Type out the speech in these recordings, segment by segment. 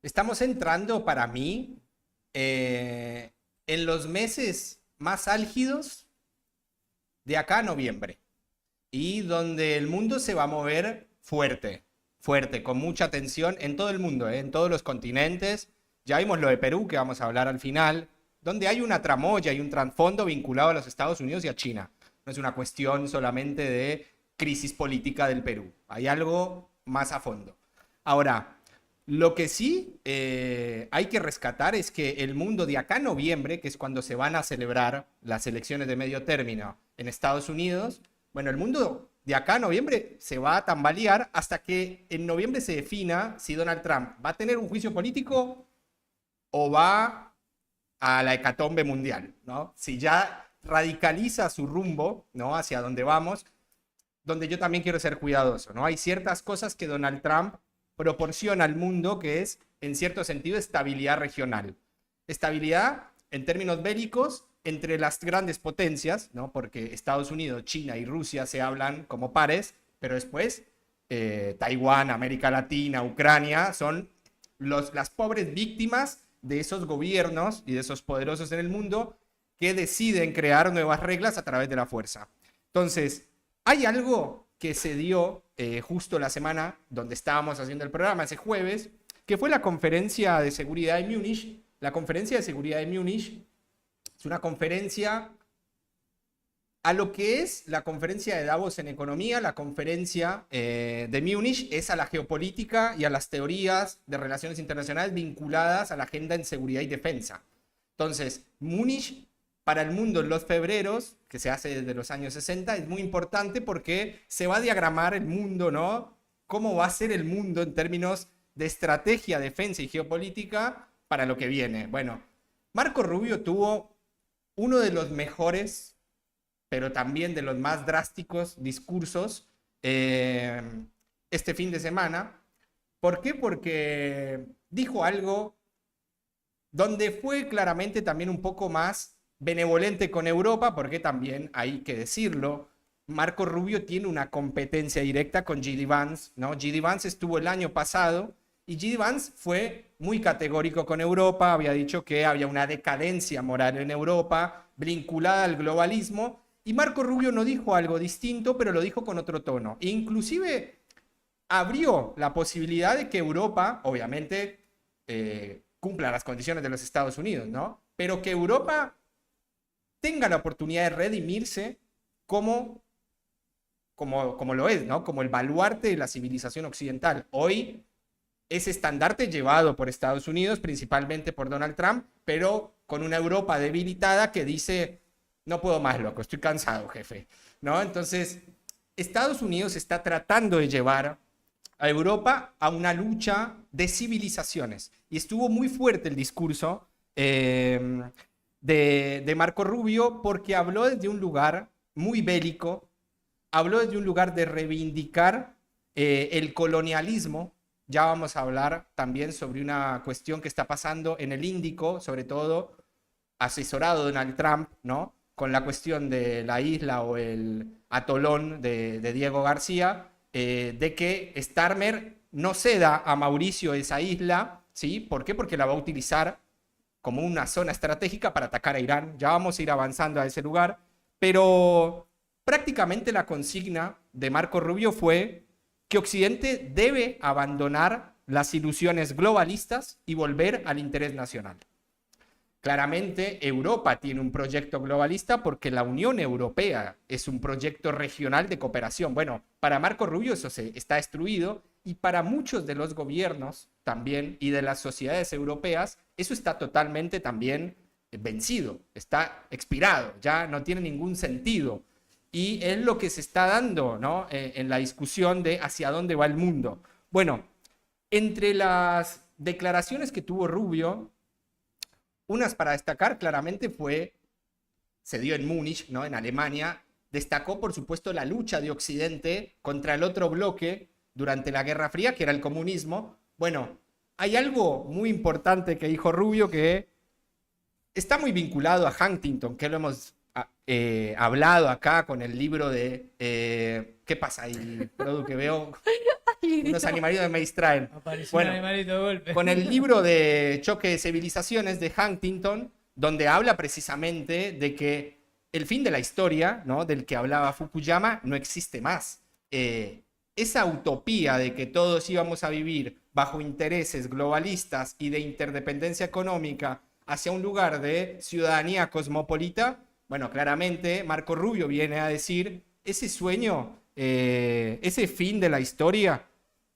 Estamos entrando para mí en los meses más álgidos de acá a noviembre y donde el mundo se va a mover fuerte, fuerte, con mucha tensión en todo el mundo, en todos los continentes. Ya vimos lo de Perú, que vamos a hablar al final, donde hay una tramoya y un trasfondo vinculado a los Estados Unidos y a China. No es una cuestión solamente de crisis política del Perú, hay algo más a fondo. Ahora, lo que sí hay que rescatar es que el mundo de acá a noviembre, que es cuando se van a celebrar las elecciones de medio término en Estados Unidos, bueno, el mundo de acá a noviembre se va a tambalear hasta que en noviembre se defina si Donald Trump va a tener un juicio político o va a la hecatombe mundial, ¿no? Si ya radicaliza su rumbo, ¿no? Hacia donde vamos, donde yo también quiero ser cuidadoso, ¿no? Hay ciertas cosas que Donald Trump proporciona al mundo que es, en cierto sentido, estabilidad regional. Estabilidad en términos bélicos entre las grandes potencias, ¿no? Porque Estados Unidos, China y Rusia se hablan como pares, pero después Taiwán, América Latina, Ucrania son las pobres víctimas de esos gobiernos y de esos poderosos en el mundo que deciden crear nuevas reglas a través de la fuerza. Entonces, hay algo que se dio justo la semana donde estábamos haciendo el programa, ese jueves, que fue la conferencia de seguridad de Múnich. La conferencia de seguridad de Múnich es una conferencia a lo que es la conferencia de Davos en economía. La conferencia de Múnich es a la geopolítica y a las teorías de relaciones internacionales vinculadas a la agenda en seguridad y defensa. Entonces, Múnich para el mundo en los febreros, que se hace desde los años 60, es muy importante porque se va a diagramar el mundo, ¿no? Cómo va a ser el mundo en términos de estrategia, defensa y geopolítica para lo que viene. Bueno, Marco Rubio tuvo uno de los mejores, pero también de los más drásticos discursos este fin de semana. ¿Por qué? Porque dijo algo donde fue claramente también un poco más benevolente con Europa, porque también hay que decirlo, Marco Rubio tiene una competencia directa con J.D. Vance, ¿no? J.D. Vance estuvo el año pasado y J.D. Vance fue muy categórico con Europa, había dicho que había una decadencia moral en Europa vinculada al globalismo, y Marco Rubio no dijo algo distinto, pero lo dijo con otro tono. E inclusive abrió la posibilidad de que Europa, obviamente, cumpla las condiciones de los Estados Unidos, ¿no? Pero que Europa tenga la oportunidad de redimirse como lo es, ¿no? Como el baluarte de la civilización occidental. Hoy es estandarte llevado por Estados Unidos, principalmente por Donald Trump, pero con una Europa debilitada que dice, no puedo más, loco, estoy cansado, jefe, ¿no? Entonces, Estados Unidos está tratando de llevar a Europa a una lucha de civilizaciones. Y estuvo muy fuerte el discurso de Marco Rubio porque habló desde un lugar muy bélico, habló desde un lugar de reivindicar el colonialismo. Ya vamos a hablar también sobre una cuestión que está pasando en el Índico, sobre todo asesorado Donald Trump, ¿no? Con la cuestión de la isla o el atolón de Diego García, de que Starmer no ceda a Mauricio esa isla, ¿sí? ¿Por qué? Porque la va a utilizar como una zona estratégica para atacar a Irán. Ya vamos a ir avanzando a ese lugar, pero prácticamente la consigna de Marco Rubio fue que Occidente debe abandonar las ilusiones globalistas y volver al interés nacional. Claramente Europa tiene un proyecto globalista porque la Unión Europea es un proyecto regional de cooperación. Bueno, para Marco Rubio eso está destruido y para muchos de los gobiernos también y de las sociedades europeas eso está totalmente también vencido, está expirado, ya no tiene ningún sentido. Y es lo que se está dando, ¿no? En la discusión de hacia dónde va el mundo. Bueno, entre las declaraciones que tuvo Rubio, unas para destacar claramente se dio en Múnich, ¿no? En Alemania, destacó por supuesto la lucha de Occidente contra el otro bloque durante la Guerra Fría, que era el comunismo. Bueno, hay algo muy importante que dijo Rubio que está muy vinculado a Huntington, que lo hemos hablado acá con el libro de... ¿Qué pasa ahí, Produ, que veo? Unos animalitos que me distraen. Apareció un animalito de golpe. Con el libro de Choque de Civilizaciones de Huntington, donde habla precisamente de que el fin de la historia, ¿no?, del que hablaba Fukuyama, no existe más. Esa utopía de que todos íbamos a vivir bajo intereses globalistas y de interdependencia económica hacia un lugar de ciudadanía cosmopolita, bueno, claramente Marco Rubio viene a decir, ese sueño, ese fin de la historia,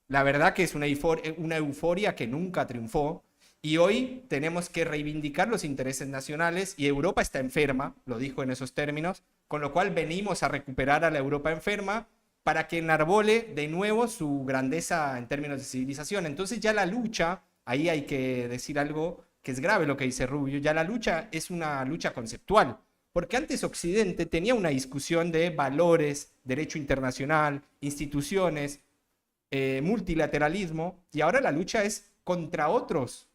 la verdad que es una euforia que nunca triunfó, y hoy tenemos que reivindicar los intereses nacionales, y Europa está enferma, lo dijo en esos términos, con lo cual venimos a recuperar a la Europa enferma para que enarbole de nuevo su grandeza en términos de civilización. Entonces ya la lucha, ahí hay que decir algo que es grave lo que dice Rubio, ya la lucha es una lucha conceptual, porque antes Occidente tenía una discusión de valores, derecho internacional, instituciones, multilateralismo, y ahora la lucha es contra otros,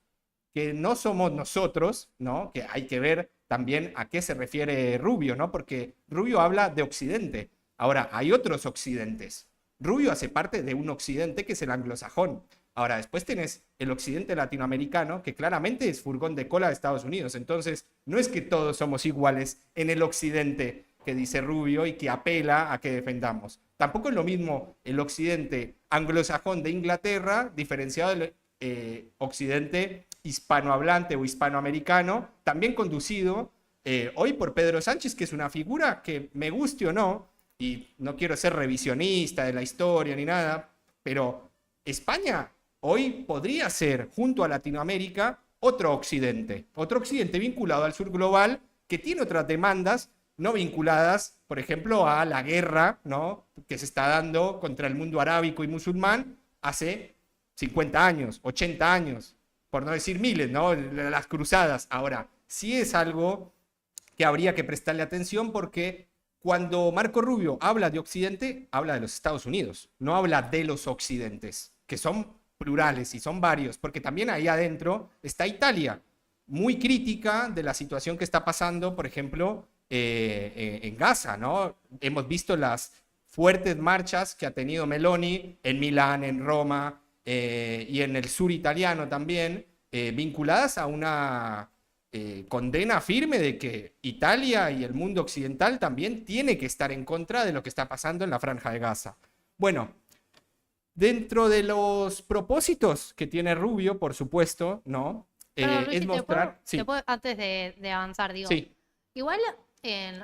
que no somos nosotros, ¿no? Que hay que ver también a qué se refiere Rubio, ¿no? Porque Rubio habla de Occidente. Ahora, hay otros occidentes. Rubio hace parte de un occidente que es el anglosajón. Ahora, después tenés el occidente latinoamericano, que claramente es furgón de cola de Estados Unidos. Entonces, no es que todos somos iguales en el occidente que dice Rubio y que apela a que defendamos. Tampoco es lo mismo el occidente anglosajón de Inglaterra, diferenciado del occidente hispanohablante o hispanoamericano, también conducido hoy por Pedro Sánchez, que es una figura que, me guste o no, y no quiero ser revisionista de la historia ni nada, pero España hoy podría ser, junto a Latinoamérica, otro occidente vinculado al sur global, que tiene otras demandas no vinculadas, por ejemplo, a la guerra, ¿no?, que se está dando contra el mundo arábico y musulmán hace 50 años, 80 años, por no decir miles, ¿no?, las cruzadas. Ahora, sí es algo que habría que prestarle atención, porque cuando Marco Rubio habla de Occidente, habla de los Estados Unidos, no habla de los occidentes, que son plurales y son varios, porque también ahí adentro está Italia, muy crítica de la situación que está pasando, por ejemplo, en Gaza, ¿no? Hemos visto las fuertes marchas que ha tenido Meloni en Milán, en Roma y en el sur italiano también, vinculadas a una condena firme de que Italia y el mundo occidental también tiene que estar en contra de lo que está pasando en la Franja de Gaza. Bueno, dentro de los propósitos que tiene Rubio, por supuesto, ¿no? Perdón, Luis, Es mostrar... antes de avanzar, digo, Sí. igual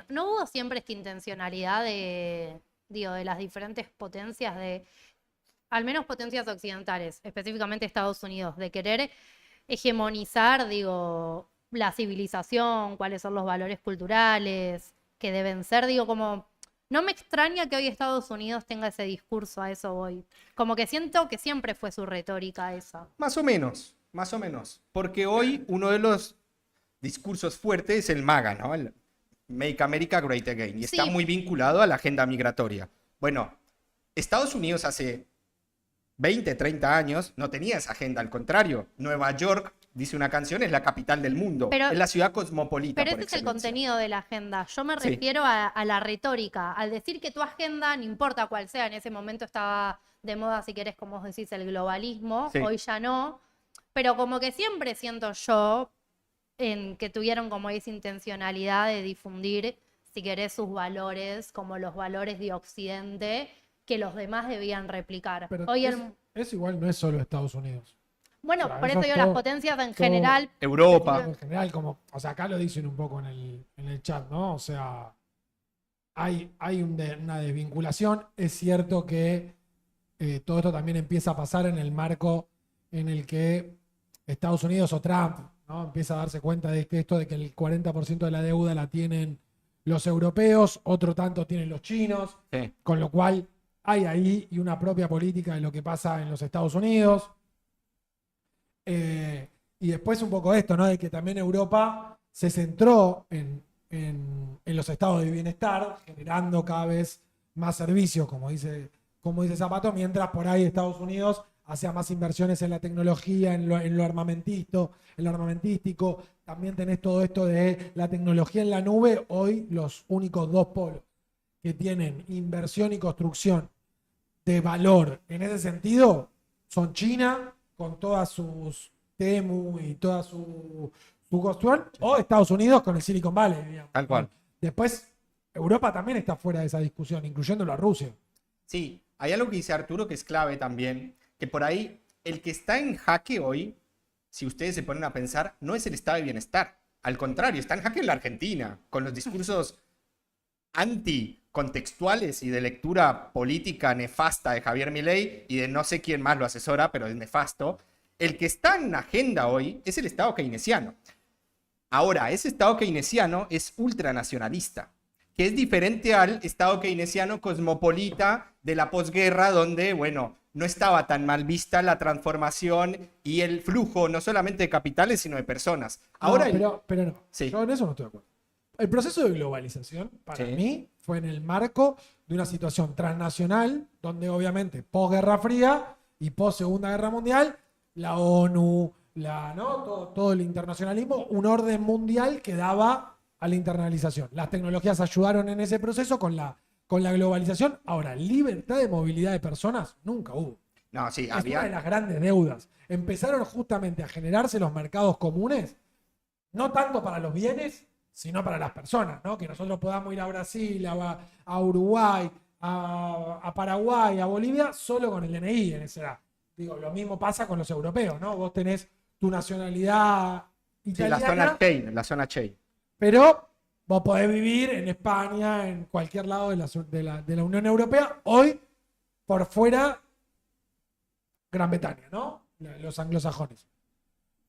no hubo siempre esta intencionalidad de las diferentes potencias, al menos potencias occidentales, específicamente Estados Unidos, de querer hegemonizar, digo, la civilización, cuáles son los valores culturales que deben ser, digo, como... No me extraña que hoy Estados Unidos tenga ese discurso, a eso voy. Como que siento que siempre fue su retórica esa. Más o menos. Porque hoy uno de los discursos fuertes es el MAGA, ¿no? El Make America Great Again. Y está muy vinculado a la agenda migratoria. Bueno, Estados Unidos hace 20, 30 años no tenía esa agenda. Al contrario, Nueva York, dice una canción, es la capital del mundo. Es la ciudad cosmopolita. Pero ese es el contenido de la agenda. Yo me refiero a la retórica. Al decir que tu agenda, no importa cuál sea, en ese momento estaba de moda, si querés, como vos decís, el globalismo. Hoy ya no. Pero como que siempre siento yo que tuvieron como esa intencionalidad de difundir, si querés, sus valores, como los valores de Occidente, que los demás debían replicar. Pero hoy eso igual no es solo Estados Unidos. Bueno, O sea, por eso digo, todo, las potencias en general. Europa. En general, como, o sea, acá lo dicen un poco en el chat, ¿no? O sea, hay una desvinculación. Es cierto que todo esto también empieza a pasar en el marco en el que Estados Unidos o Trump, ¿no?, empieza a darse cuenta de que esto de que el 40% de la deuda la tienen los europeos, otro tanto tienen los chinos, con lo cual hay ahí y una propia política de lo que pasa en los Estados Unidos. Y después un poco esto, ¿no?, de que también Europa se centró en los estados de bienestar, generando cada vez más servicios, como dice Zapato, mientras por ahí Estados Unidos hacía más inversiones en la tecnología, en lo armamentístico. También tenés todo esto de la tecnología en la nube. Hoy los únicos dos polos que tienen inversión y construcción de valor en ese sentido son China, con todas sus Temu y toda su cuestión, o Estados Unidos con el Silicon Valley, digamos. Tal cual. Después, Europa también está fuera de esa discusión, incluyéndolo a Rusia. Sí, hay algo que dice Arturo que es clave también, que por ahí el que está en jaque hoy, si ustedes se ponen a pensar, no es el estado de bienestar. Al contrario, está en jaque en la Argentina, con los discursos anticontextuales y de lectura política nefasta de Javier Milei y de no sé quién más lo asesora, pero es nefasto. El que está en agenda hoy es el Estado keynesiano. Ahora, ese Estado keynesiano es ultranacionalista, que es diferente al Estado keynesiano cosmopolita de la posguerra, donde, bueno, no estaba tan mal vista la transformación y el flujo, no solamente de capitales, sino de personas. Ahora, pero no, sí. yo en eso no estoy de acuerdo. El proceso de globalización, para Sí. mí, fue en el marco de una situación transnacional, donde obviamente posguerra fría y post Segunda Guerra Mundial, la ONU, ¿no? todo el internacionalismo, un orden mundial que daba a la internalización. Las tecnologías ayudaron en ese proceso con la globalización. Ahora, libertad de movilidad de personas nunca hubo. No, sí, Es una de había... las grandes deudas. Empezaron justamente a generarse los mercados comunes, no tanto para los bienes, sino para las personas, ¿no? Que nosotros podamos ir a Brasil, a Uruguay, a Paraguay, a Bolivia, solo con el DNI en esa edad. Digo, lo mismo pasa con los europeos, ¿no? Vos tenés tu nacionalidad Sí, italiana, la zona Che. pero vos podés vivir en España, en cualquier lado de la Unión Europea. Hoy, por fuera, Gran Bretaña, ¿no? Los anglosajones.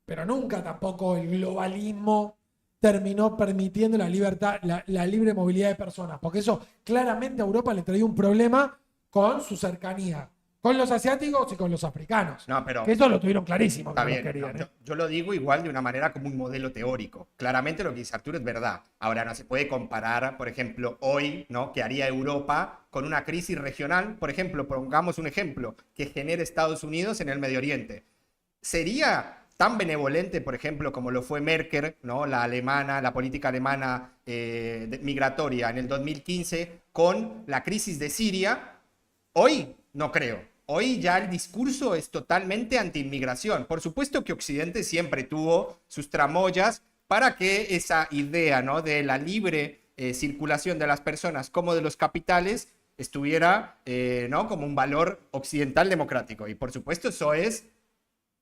Pero nunca tampoco el globalismo terminó permitiendo la libertad, la libre movilidad de personas, porque eso claramente a Europa le traía un problema con su cercanía, con los asiáticos y con los africanos. No, pero... Que eso lo tuvieron clarísimo. Está que no bien, los querían, no, ¿eh? yo lo digo igual de una manera como un modelo teórico. Claramente lo que dice Arturo es verdad. Ahora no se puede comparar, por ejemplo, hoy, ¿no? ¿Qué haría Europa con una crisis regional? Por ejemplo, pongamos un ejemplo que genere Estados Unidos en el Medio Oriente. ¿Sería tan benevolente, por ejemplo, como lo fue Merkel, ¿no? La política alemana migratoria en el 2015 con la crisis de Siria? Hoy no creo. Hoy ya el discurso es totalmente anti-inmigración. Por supuesto que Occidente siempre tuvo sus tramoyas para que esa idea, ¿no? de la libre circulación de las personas como de los capitales estuviera ¿no? como un valor occidental democrático. Y por supuesto eso es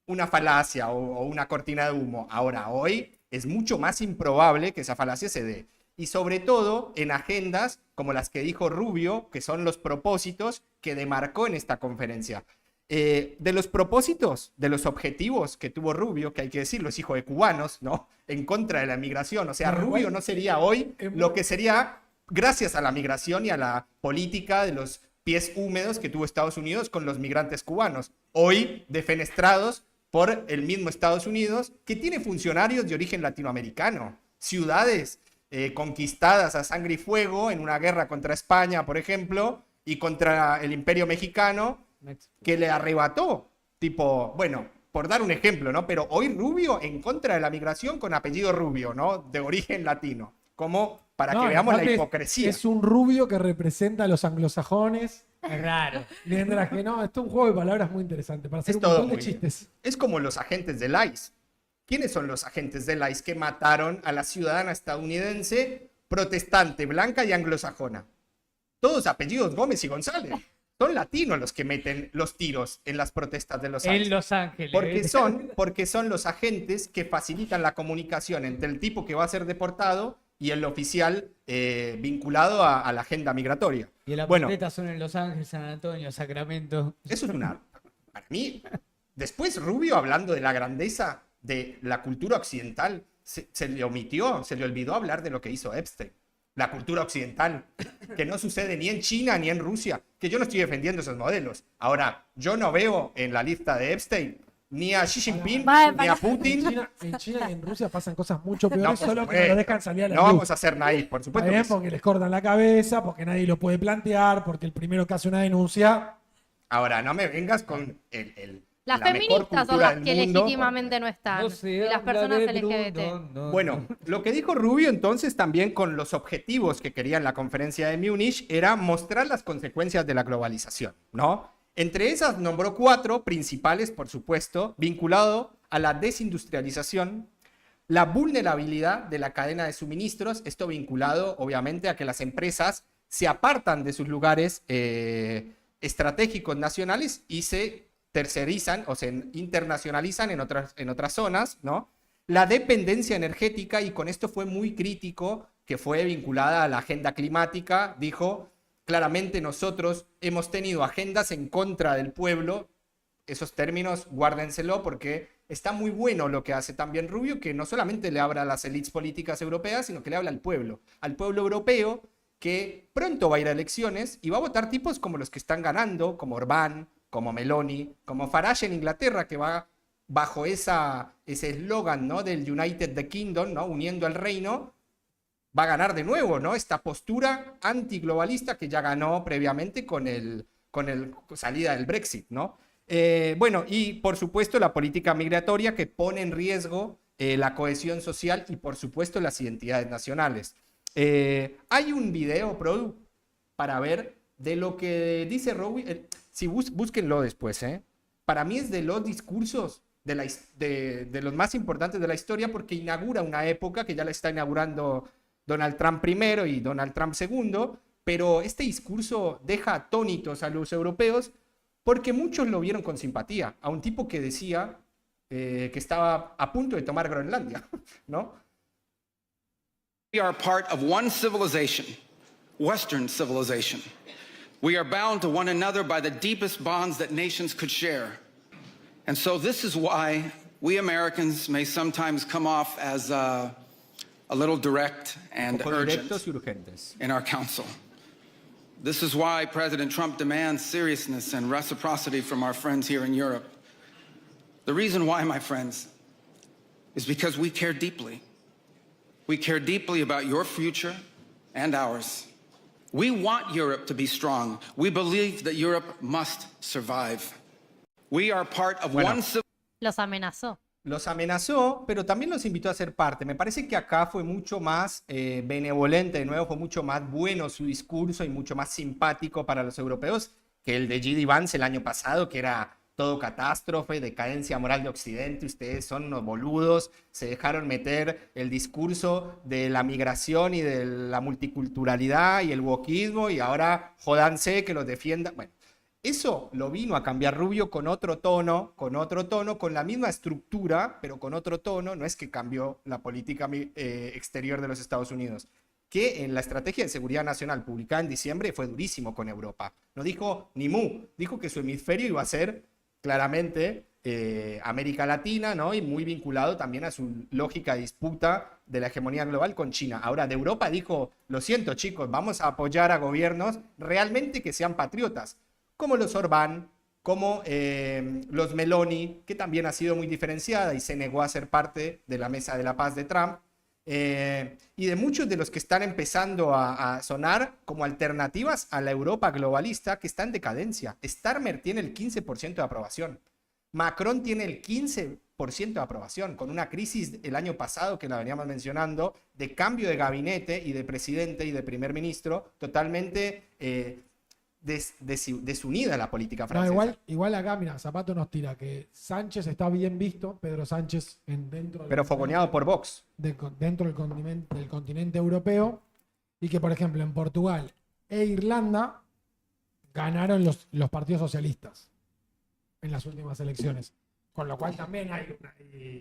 una falacia o una cortina de humo. Ahora, hoy es mucho más improbable que esa falacia se dé. Y sobre todo en agendas como las que dijo Rubio, que son los propósitos que demarcó en esta conferencia. De los propósitos, de los objetivos que tuvo Rubio, que hay que decirlo, es hijo de cubanos, ¿no? En contra de la migración. O sea, Rubio no sería hoy lo que sería gracias a la migración y a la política de los pies húmedos que tuvo Estados Unidos con los migrantes cubanos. Hoy defenestrados por el mismo Estados Unidos, que tiene funcionarios de origen latinoamericano, ciudades conquistadas a sangre y fuego en una guerra contra España, por ejemplo, y contra el Imperio Mexicano, que le arrebató, tipo, bueno, por dar un ejemplo, ¿no? Pero hoy Rubio en contra de la migración con apellido Rubio, ¿no? De origen latino, como para que veamos la hipocresía. Es un rubio que representa a los anglosajones. Es raro. Mientras que no, esto es un juego de palabras muy interesante para hacer Es un todo montón de muy bien. chistes. Es como los agentes del ICE. ¿Quiénes son los agentes del ICE que mataron a la ciudadana estadounidense protestante, blanca y anglosajona? Todos apellidos Gómez y González. Son latinos los que meten los tiros en las protestas de los ICE. En Los Ángeles. Porque son los agentes que facilitan la comunicación entre el tipo que va a ser deportado y el oficial vinculado a la agenda migratoria. Y las Bueno, protestas son en Los Ángeles, San Antonio, Sacramento. eso es una... Para mí, después Rubio hablando de la grandeza de la cultura occidental, se le omitió, se le olvidó hablar de lo que hizo Epstein. La cultura occidental, que no sucede ni en China ni en Rusia, que yo no estoy defendiendo esos modelos. Ahora, yo no veo en la lista de Epstein ni a Xi Jinping, ni a Putin. En China y en Rusia pasan cosas mucho No, peores, por solo que no supuesto. lo dejan salir a la No luz. vamos a ser naif, por Está supuesto. bien, Que sí. porque les cortan la cabeza, porque nadie lo puede plantear, porque el primero que hace una denuncia. Ahora, no me vengas con Las la mejor feministas son cultura las del que mundo. legítimamente no están. No se y las habla personas de LGBT. Bruno, no. Bueno, lo que dijo Rubio entonces también con los objetivos que quería en la conferencia de Múnich era mostrar las consecuencias de la globalización, ¿no? Entre esas nombró 4 principales, por supuesto, vinculado a la desindustrialización, la vulnerabilidad de la cadena de suministros, esto vinculado obviamente a que las empresas se apartan de sus lugares estratégicos nacionales y se tercerizan o se internacionalizan en otras zonas, ¿no? La dependencia energética, y con esto fue muy crítico, que fue vinculada a la agenda climática, dijo, claramente nosotros hemos tenido agendas en contra del pueblo, esos términos guárdenselo porque está muy bueno lo que hace también Rubio, que no solamente le habla a las élites políticas europeas, sino que le habla al pueblo europeo, que pronto va a ir a elecciones y va a votar tipos como los que están ganando, como Orbán, como Meloni, como Farage en Inglaterra, que va bajo ese eslogan, ¿no?, del United the Kingdom, ¿no?, uniendo al reino, va a ganar de nuevo, ¿no?, esta postura antiglobalista que ya ganó previamente con el salida del Brexit, ¿no? Bueno, y por supuesto la política migratoria que pone en riesgo la cohesión social y por supuesto las identidades nacionales. Hay un video, Produ, para ver de lo que dice Rubio. Si búsquenlo después, para mí es de los discursos de los más importantes de la historia porque inaugura una época que ya la está inaugurando Donald Trump primero y Donald Trump segundo, pero este discurso deja atónitos a los europeos porque muchos lo vieron con simpatía, a un tipo que decía que estaba a punto de tomar Groenlandia, ¿no? We are part of one civilization, Western civilization. We are bound to one another by the deepest bonds that nations could share. And so this is why we Americans may sometimes come off as a little direct and urgent Directos y urgentes. in our council. This is why President Trump demands seriousness and reciprocity from our friends here in Europe. The reason why, my friends, is because we care deeply. We care deeply about your future and ours. We want Europe to be strong. We believe that Europe must survive. We are part of Bueno. one civilization. Los amenazó. Los amenazó, pero también los invitó a ser parte. Me parece que acá fue mucho más benevolente, de nuevo, fue mucho más bueno su discurso y mucho más simpático para los europeos que el de J.D. Vance el año pasado, que era todo catástrofe, decadencia moral de Occidente, ustedes son unos boludos, se dejaron meter el discurso de la migración y de la multiculturalidad y el wokismo y ahora jódanse que los defiendan. Bueno, eso lo vino a cambiar Rubio con otro tono, con la misma estructura, pero con otro tono. No es que cambió la política exterior de los Estados Unidos, que en la estrategia de seguridad nacional publicada en diciembre fue durísimo con Europa. No dijo ni mu, dijo que su hemisferio iba a ser claramente América Latina, ¿no? Y muy vinculado también a su lógica de disputa de la hegemonía global con China. Ahora, de Europa dijo, lo siento chicos, vamos a apoyar a gobiernos realmente que sean patriotas, como los Orbán, como los Meloni, que también ha sido muy diferenciada y se negó a ser parte de la mesa de la paz de Trump, y de muchos de los que están empezando a sonar como alternativas a la Europa globalista que está en decadencia. Starmer tiene el 15% de aprobación. Macron tiene el 15% de aprobación, con una crisis el año pasado que la veníamos mencionando, de cambio de gabinete y de presidente y de primer ministro, totalmente desunida la política No, francesa. igual acá, mira, Zapato nos tira que Sánchez está bien visto, Pedro Sánchez dentro Pero fogoneado por Vox. dentro del continente europeo, y que, por ejemplo, en Portugal e Irlanda ganaron los partidos socialistas en las últimas elecciones. Con lo cual también hay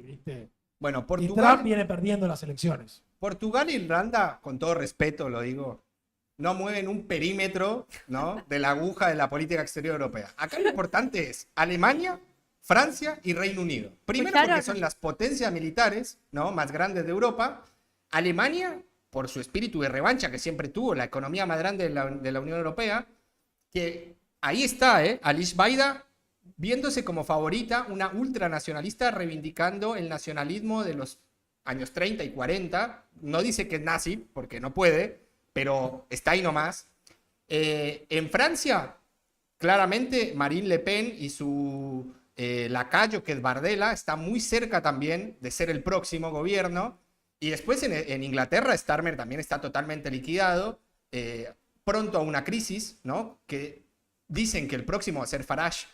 ¿viste? Bueno, Y Trump Portugal, viene perdiendo las elecciones. Portugal e Irlanda, con todo respeto lo digo, no mueven un perímetro, ¿no?, de la aguja de la política exterior europea. Acá lo importante es Alemania, Francia y Reino Unido. Primero porque ¿Escucharon? son las potencias militares, ¿no?, más grandes de Europa. Alemania, por su espíritu de revancha que siempre tuvo, la economía más grande de la Unión Europea, que ahí está, Alice Baida viéndose como favorita, una ultranacionalista reivindicando el nacionalismo de los años 30 y 40. No dice que es nazi, porque no puede, pero está ahí nomás. En Francia, claramente Marine Le Pen y su Lacayo, que es Bardella, está muy cerca también de ser el próximo gobierno. Y después en Inglaterra, Starmer también está totalmente liquidado, pronto a una crisis, ¿no? Que dicen que el próximo va a ser Farage.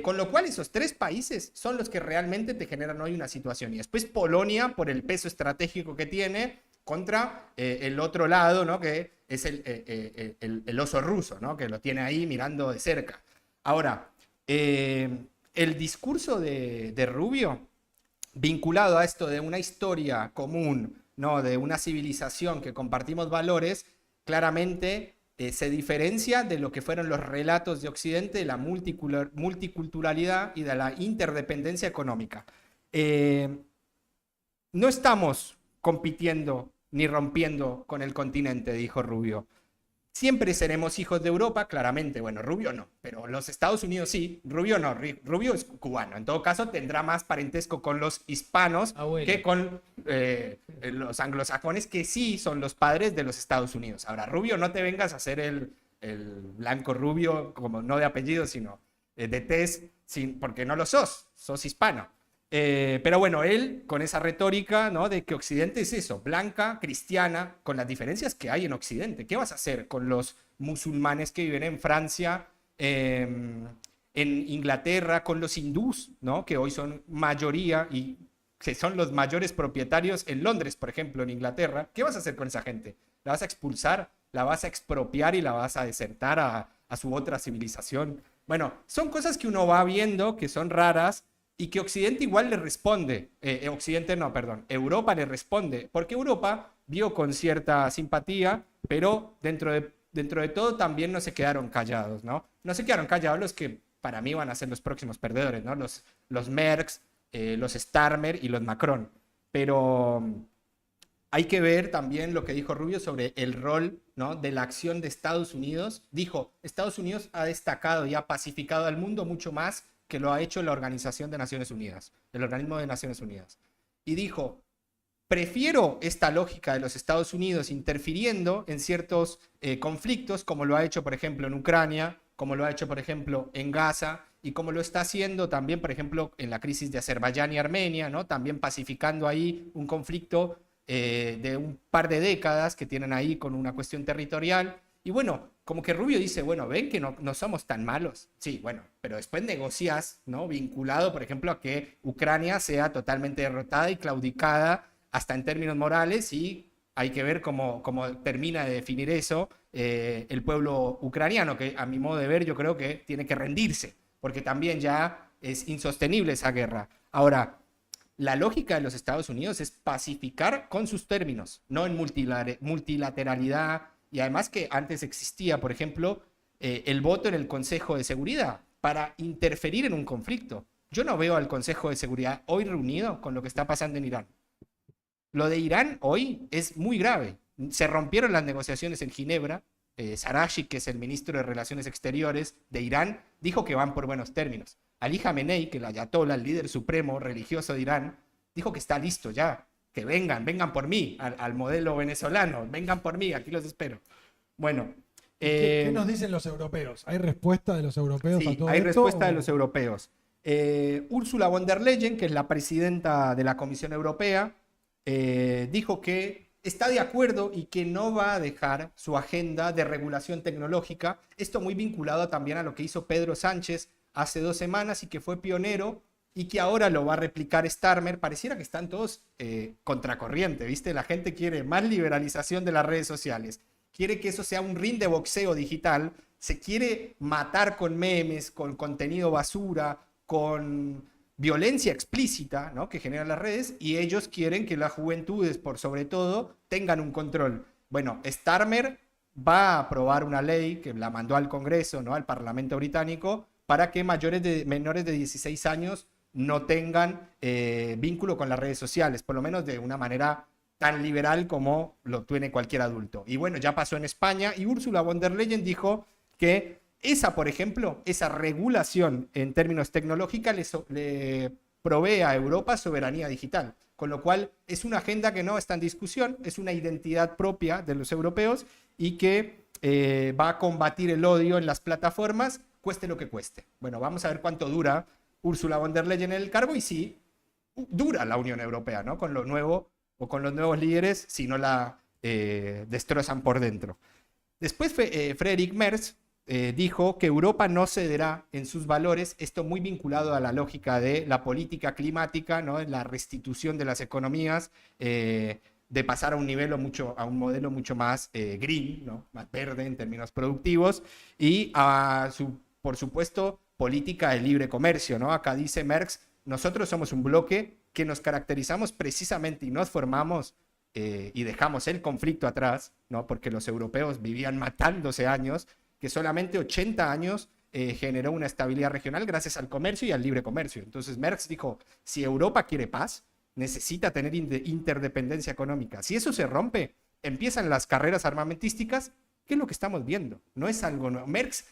Con lo cual esos 3 países son los que realmente te generan hoy una situación. Y después Polonia, por el peso estratégico que tiene, contra el otro lado, ¿no? Que es el oso ruso, ¿no? Que lo tiene ahí mirando de cerca. Ahora, el discurso de Rubio, vinculado a esto de una historia común, ¿no? De una civilización que compartimos valores, claramente se diferencia de lo que fueron los relatos de Occidente, de la multiculturalidad y de la interdependencia económica. No estamos compitiendo ni rompiendo con el continente, dijo Rubio. Siempre seremos hijos de Europa, claramente. Bueno, Rubio no, pero los Estados Unidos sí. Rubio no, Rubio es cubano. En todo caso, tendrá más parentesco con los hispanos que con los anglosajones, que sí son los padres de los Estados Unidos. Ahora, Rubio, no te vengas a hacer el blanco rubio, como no de apellido, sino de tez, porque no lo sos hispano. Pero bueno, él con esa retórica, ¿no? De que Occidente es eso, blanca, cristiana, con las diferencias que hay en Occidente. ¿Qué vas a hacer con los musulmanes que viven en Francia, en Inglaterra, con los hindús, ¿no? Que hoy son mayoría y que son los mayores propietarios en Londres, por ejemplo, en Inglaterra? ¿Qué vas a hacer con esa gente? ¿La vas a expulsar? ¿La vas a expropiar y la vas a desertar a su otra civilización? Bueno, son cosas que uno va viendo que son raras, y que Occidente igual le responde, Europa le responde, porque Europa vio con cierta simpatía, pero dentro de todo también no se quedaron callados, ¿no? No se quedaron callados los que para mí van a ser los próximos perdedores, ¿no? Los Merckx, los Starmer y los Macron. Pero hay que ver también lo que dijo Rubio sobre el rol, ¿no? De la acción de Estados Unidos. Dijo, Estados Unidos ha destacado y ha pacificado al mundo mucho más que lo ha hecho la Organización de Naciones Unidas, el organismo de Naciones Unidas. Y dijo, prefiero esta lógica de los Estados Unidos interfiriendo en ciertos conflictos, como lo ha hecho, por ejemplo, en Ucrania, como lo ha hecho, por ejemplo, en Gaza, y como lo está haciendo también, por ejemplo, en la crisis de Azerbaiyán y Armenia, ¿no? También pacificando ahí un conflicto de un par de décadas que tienen ahí con una cuestión territorial. Y bueno, como que Rubio dice, bueno, ven que no somos tan malos. Sí, bueno, pero después negocias, ¿no? Vinculado, por ejemplo, a que Ucrania sea totalmente derrotada y claudicada hasta en términos morales, y hay que ver cómo termina de definir eso el pueblo ucraniano, que a mi modo de ver yo creo que tiene que rendirse, porque también ya es insostenible esa guerra. Ahora, la lógica de los Estados Unidos es pacificar con sus términos, no en multilateralidad. Y además que antes existía, por ejemplo, el voto en el Consejo de Seguridad para interferir en un conflicto. Yo no veo al Consejo de Seguridad hoy reunido con lo que está pasando en Irán. Lo de Irán hoy es muy grave. Se rompieron las negociaciones en Ginebra. Sarashi, que es el ministro de Relaciones Exteriores de Irán, dijo que van por buenos términos. Ali Khamenei, que el ayatollah, el líder supremo religioso de Irán, dijo que está listo ya. Que vengan por mí, al modelo venezolano, vengan por mí, aquí los espero. Bueno. ¿Qué nos dicen los europeos? ¿Hay respuesta de los europeos a todo esto? Sí, hay respuesta de los europeos. Ursula von der Leyen, que es la presidenta de la Comisión Europea, dijo que está de acuerdo y que no va a dejar su agenda de regulación tecnológica. Esto muy vinculado también a lo que hizo Pedro Sánchez hace 2 semanas y que fue pionero, y que ahora lo va a replicar Starmer. Pareciera que están todos contracorriente, ¿viste? La gente quiere más liberalización de las redes sociales, quiere que eso sea un ring de boxeo digital, se quiere matar con memes, con contenido basura, con violencia explícita, ¿no? Que generan las redes, y ellos quieren que las juventudes, por sobre todo, tengan un control. Bueno, Starmer va a aprobar una ley que la mandó al Congreso, ¿no? Al Parlamento británico, para que menores de 16 años no tengan vínculo con las redes sociales, por lo menos de una manera tan liberal como lo tiene cualquier adulto. Y bueno, ya pasó en España, y Ursula von der Leyen dijo que por ejemplo, esa regulación en términos tecnológicos le provee a Europa soberanía digital, con lo cual es una agenda que no está en discusión, es una identidad propia de los europeos y que va a combatir el odio en las plataformas, cueste lo que cueste. Bueno, vamos a ver cuánto dura Ursula von der Leyen en el cargo y si dura la Unión Europea, ¿no? Con lo nuevo o con los nuevos líderes, si no la destrozan por dentro. Después Friedrich Merz dijo que Europa no cederá en sus valores, esto muy vinculado a la lógica de la política climática, ¿no? En la restitución de las economías, de pasar a un modelo mucho más green, ¿no? Más verde en términos productivos, y por supuesto, política de libre comercio, ¿no? Acá dice Merz, nosotros somos un bloque que nos caracterizamos precisamente y nos formamos y dejamos el conflicto atrás, ¿no? Porque los europeos vivían matándose años, que solamente 80 años generó una estabilidad regional gracias al comercio y al libre comercio. Entonces Merz dijo, si Europa quiere paz, necesita tener interdependencia económica. Si eso se rompe, empiezan las carreras armamentísticas, que es lo que estamos viendo. No es algo nuevo. Merz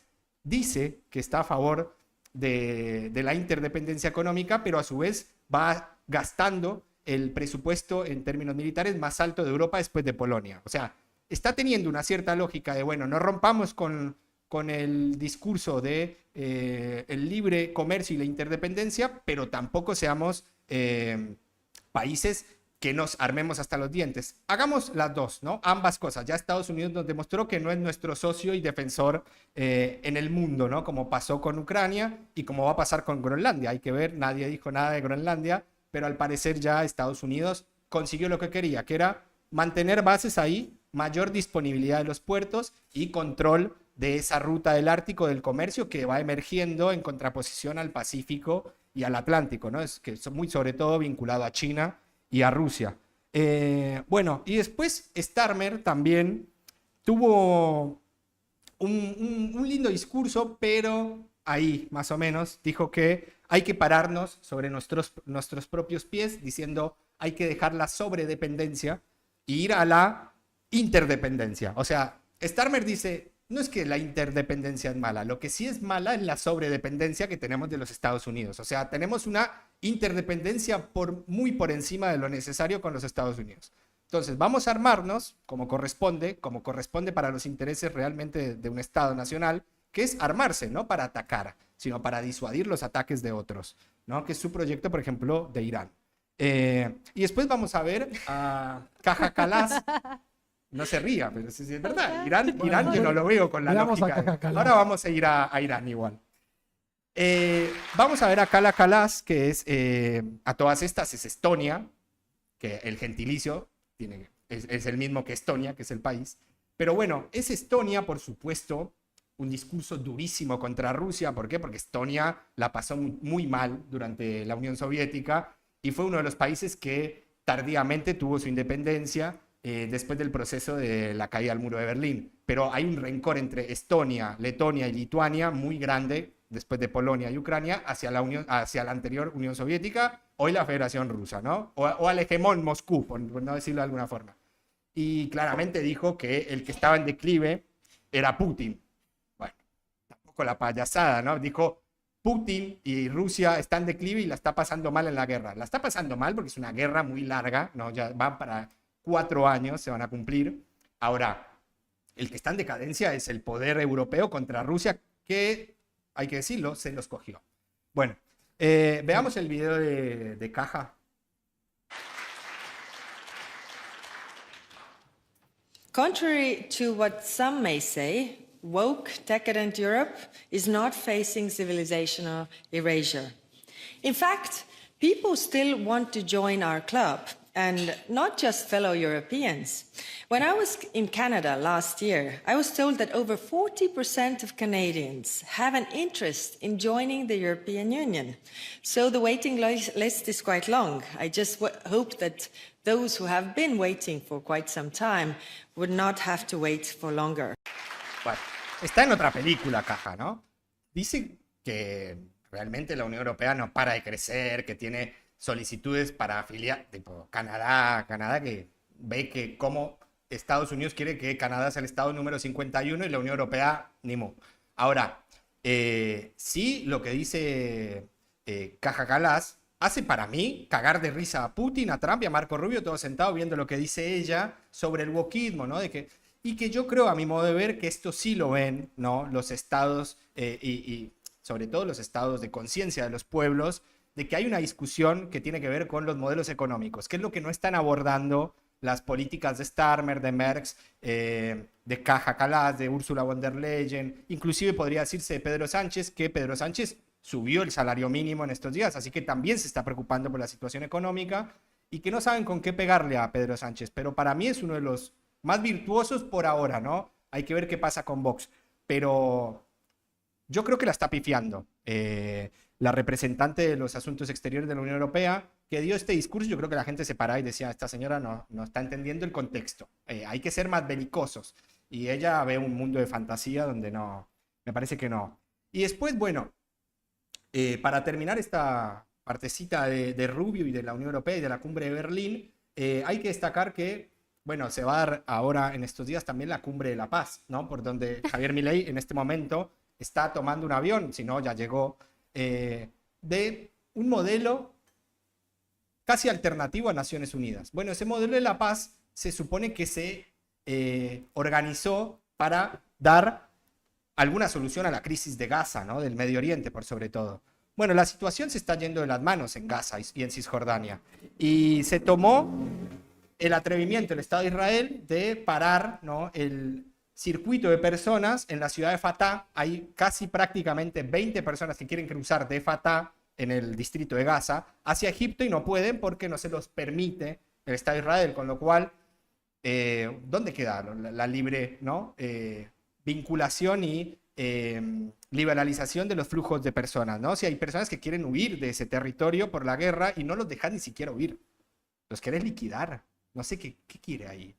dice que está a favor de la interdependencia económica, pero a su vez va gastando el presupuesto en términos militares más alto de Europa después de Polonia. O sea, está teniendo una cierta lógica de, bueno, no rompamos con el discurso de el libre comercio y la interdependencia, pero tampoco seamos países que nos armemos hasta los dientes. Hagamos las dos, ¿no? Ambas cosas. Ya Estados Unidos nos demostró que no es nuestro socio y defensor en el mundo, ¿no? Como pasó con Ucrania y como va a pasar con Groenlandia. Hay que ver, nadie dijo nada de Groenlandia, pero al parecer ya Estados Unidos consiguió lo que quería, que era mantener bases ahí, mayor disponibilidad de los puertos y control de esa ruta del Ártico del comercio que va emergiendo en contraposición al Pacífico y al Atlántico, ¿no? Es que son muy sobre todo vinculado a China y a Rusia. Bueno, y después Starmer también tuvo un lindo discurso, pero ahí más o menos dijo que hay que pararnos sobre nuestros propios pies, diciendo hay que dejar la sobredependencia e ir a la interdependencia. O sea, Starmer dice, no es que la interdependencia es mala, lo que sí es mala es la sobredependencia que tenemos de los Estados Unidos. O sea, tenemos una interdependencia muy por encima de lo necesario con los Estados Unidos. Entonces, vamos a armarnos como corresponde para los intereses realmente de un Estado nacional, que es armarse, no para atacar, sino para disuadir los ataques de otros, ¿no? Que es su proyecto, por ejemplo, de Irán. Y después vamos a ver a Kaja Kallas. No se ría, pero sí es verdad. Irán yo no lo veo con la lógica. Ahora vamos a ir a Irán igual. Vamos a ver a Kaja Kallas, que es, a todas estas es Estonia, que el gentilicio es el mismo que Estonia, que es el país. Pero bueno, es Estonia, por supuesto, un discurso durísimo contra Rusia. ¿Por qué? Porque Estonia la pasó muy mal durante la Unión Soviética y fue uno de los países que tardíamente tuvo su independencia después del proceso de la caída del muro de Berlín. Pero hay un rencor entre Estonia, Letonia y Lituania muy grande después de Polonia y Ucrania hacia la anterior Unión Soviética, hoy la Federación Rusa, ¿no? O al hegemón Moscú, por no decirlo de alguna forma. Y claramente dijo que el que estaba en declive era Putin. Bueno, tampoco la payasada, ¿no? Dijo, Putin y Rusia están en declive y la está pasando mal en la guerra. La está pasando mal porque es una guerra muy larga, ¿no? Ya van para 4 años, se van a cumplir. Ahora, el que está en decadencia es el poder europeo contra Rusia, que, hay que decirlo, se los cogió. Bueno, veamos el video de Kaja. Contrary to what some may say, woke, decadent Europe is not facing civilizational erasure. In fact, people still want to join our club, and not just fellow Europeans. When I was in Canada last year, I was told that over 40% of Canadians have an interest in joining the European Union. So the waiting list is quite long. I just hope that those who have been waiting for quite some time would not have to wait for longer. Bueno, está en otra película, Kaja, ¿no? Dice que realmente la Unión Europea no para de crecer, que tiene solicitudes para afiliar, tipo Canadá que ve que como Estados Unidos quiere que Canadá sea el estado número 51 y la Unión Europea ni mu. Ahora, sí, lo que dice Kaja Kallas hace para mí cagar de risa a Putin, a Trump y a Marco Rubio, todos sentados viendo lo que dice ella sobre el wokismo, ¿no? Y que yo creo, a mi modo de ver, que esto sí lo ven, ¿no? Los estados y sobre todo los estados de conciencia de los pueblos, de que hay una discusión que tiene que ver con los modelos económicos, que es lo que no están abordando las políticas de Starmer, de Merz, de Kaja Kallas, de Ursula von der Leyen, inclusive podría decirse de Pedro Sánchez, que Pedro Sánchez subió el salario mínimo en estos días, así que también se está preocupando por la situación económica y que no saben con qué pegarle a Pedro Sánchez, pero para mí es uno de los más virtuosos por ahora, ¿no? Hay que ver qué pasa con Vox, pero yo creo que la está pifiando. La representante de los asuntos exteriores de la Unión Europea que dio este discurso, yo creo que la gente se paraba y decía, esta señora no está entendiendo el contexto, hay que ser más belicosos. Y ella ve un mundo de fantasía donde no, me parece que no. Y después, bueno, para terminar esta partecita de Rubio y de la Unión Europea y de la cumbre de Berlín, hay que destacar que, bueno, se va a dar ahora en estos días también la cumbre de la paz, ¿no? Por donde Javier Milei en este momento está tomando un avión, si no ya llegó, de un modelo casi alternativo a Naciones Unidas. Bueno, ese modelo de la paz se supone que se organizó para dar alguna solución a la crisis de Gaza, ¿no? Del Medio Oriente, por sobre todo. Bueno, la situación se está yendo de las manos en Gaza y en Cisjordania. Y se tomó el atrevimiento del Estado de Israel de parar, ¿no?, el circuito de personas en la ciudad de Fatah. Hay casi prácticamente 20 personas que quieren cruzar de Fatah, en el distrito de Gaza, hacia Egipto y no pueden porque no se los permite el Estado de Israel, con lo cual, ¿dónde queda la libre, ¿no?, vinculación y liberalización de los flujos de personas, ¿no? Si hay personas que quieren huir de ese territorio por la guerra y no los dejan ni siquiera huir, los quieren liquidar, no sé qué quiere ahí.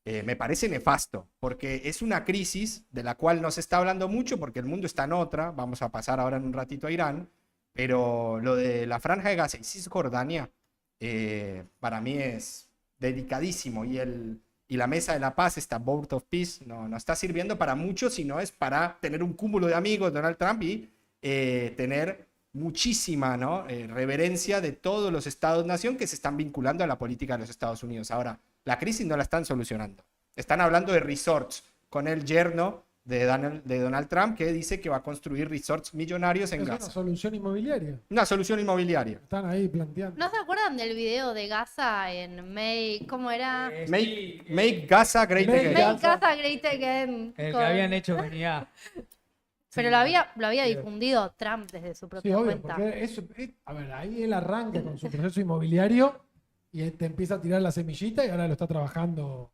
Me parece nefasto, porque es una crisis de la cual no se está hablando mucho porque el mundo está en otra, vamos a pasar ahora en un ratito a Irán, pero lo de la Franja de Gaza y Cisjordania para mí es delicadísimo y la Mesa de la Paz, esta Board of Peace, no está sirviendo para mucho, sino es para tener un cúmulo de amigos de Donald Trump y tener muchísima, ¿no?, reverencia de todos los estados-nación que se están vinculando a la política de los Estados Unidos. Ahora, la crisis no la están solucionando. Están hablando de resorts con el yerno de Donald Trump, que dice que va a construir resorts millonarios en Es una Gaza. solución inmobiliaria. Una solución inmobiliaria. Están ahí planteando. ¿No se acuerdan del video de Gaza en May? ¿Cómo era? Make Gaza great Make again. Make Gaza Great Again. El que con- habían hecho venía. Pero lo había difundido Trump desde su Sí, propia obvio, cuenta. porque a ver, ahí él arranca con su proceso inmobiliario y él te empieza a tirar la semillita y ahora lo está trabajando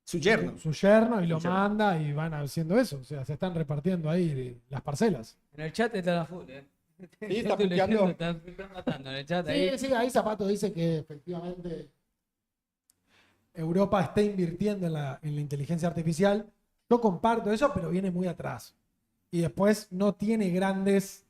Su yerno. su yerno y lo Su yerno. manda y van haciendo eso. O sea, se están repartiendo ahí las parcelas. En el chat está la full, Sí, está Estoy leyendo, puteando. están matando en el chat ahí. Sí, ahí Zapato dice que efectivamente Europa está invirtiendo en la inteligencia artificial. Yo comparto eso, pero viene muy atrás. Y después no tiene grandes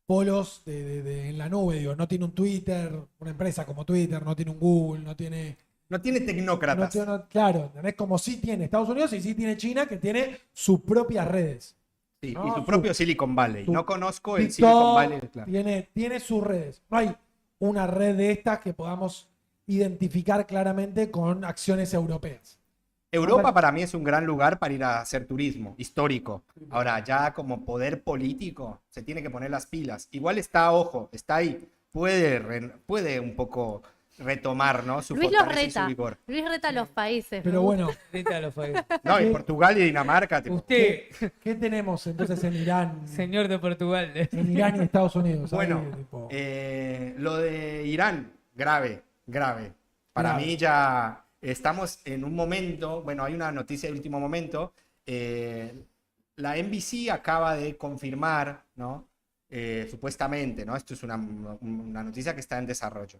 polos en la nube. Digo, no tiene un Twitter, una empresa como Twitter, no tiene un Google, no tiene... No tiene tecnócratas. Claro, ¿entendés? Como sí tiene Estados Unidos y sí tiene China, que tiene sus propias redes. Sí, No, y su su- propio Silicon Valley. su No conozco el TikTok, Silicon Valley. Claro. tiene sus redes. No hay una red de estas que podamos identificar claramente con acciones europeas. Europa para mí es un gran lugar para ir a hacer turismo histórico. Ahora, ya como poder político, se tiene que poner las pilas. Igual está, ojo, está ahí. Puede un poco retomar, ¿no?, su Luis los fortaleza y su reta. vigor. Luis reta a los países. Pero me bueno, Ahorita lo fue. No, y Portugal y Dinamarca. tipo, Usted, ¿qué tenemos entonces en Irán? señor de Portugal. En Irán y Estados Unidos. ahí, Bueno, tipo, lo de Irán, grave. Para Grave. mí ya estamos en un momento, bueno, hay una noticia de último momento, la NBC acaba de confirmar, ¿no?, supuestamente, ¿no?, esto es una noticia que está en desarrollo,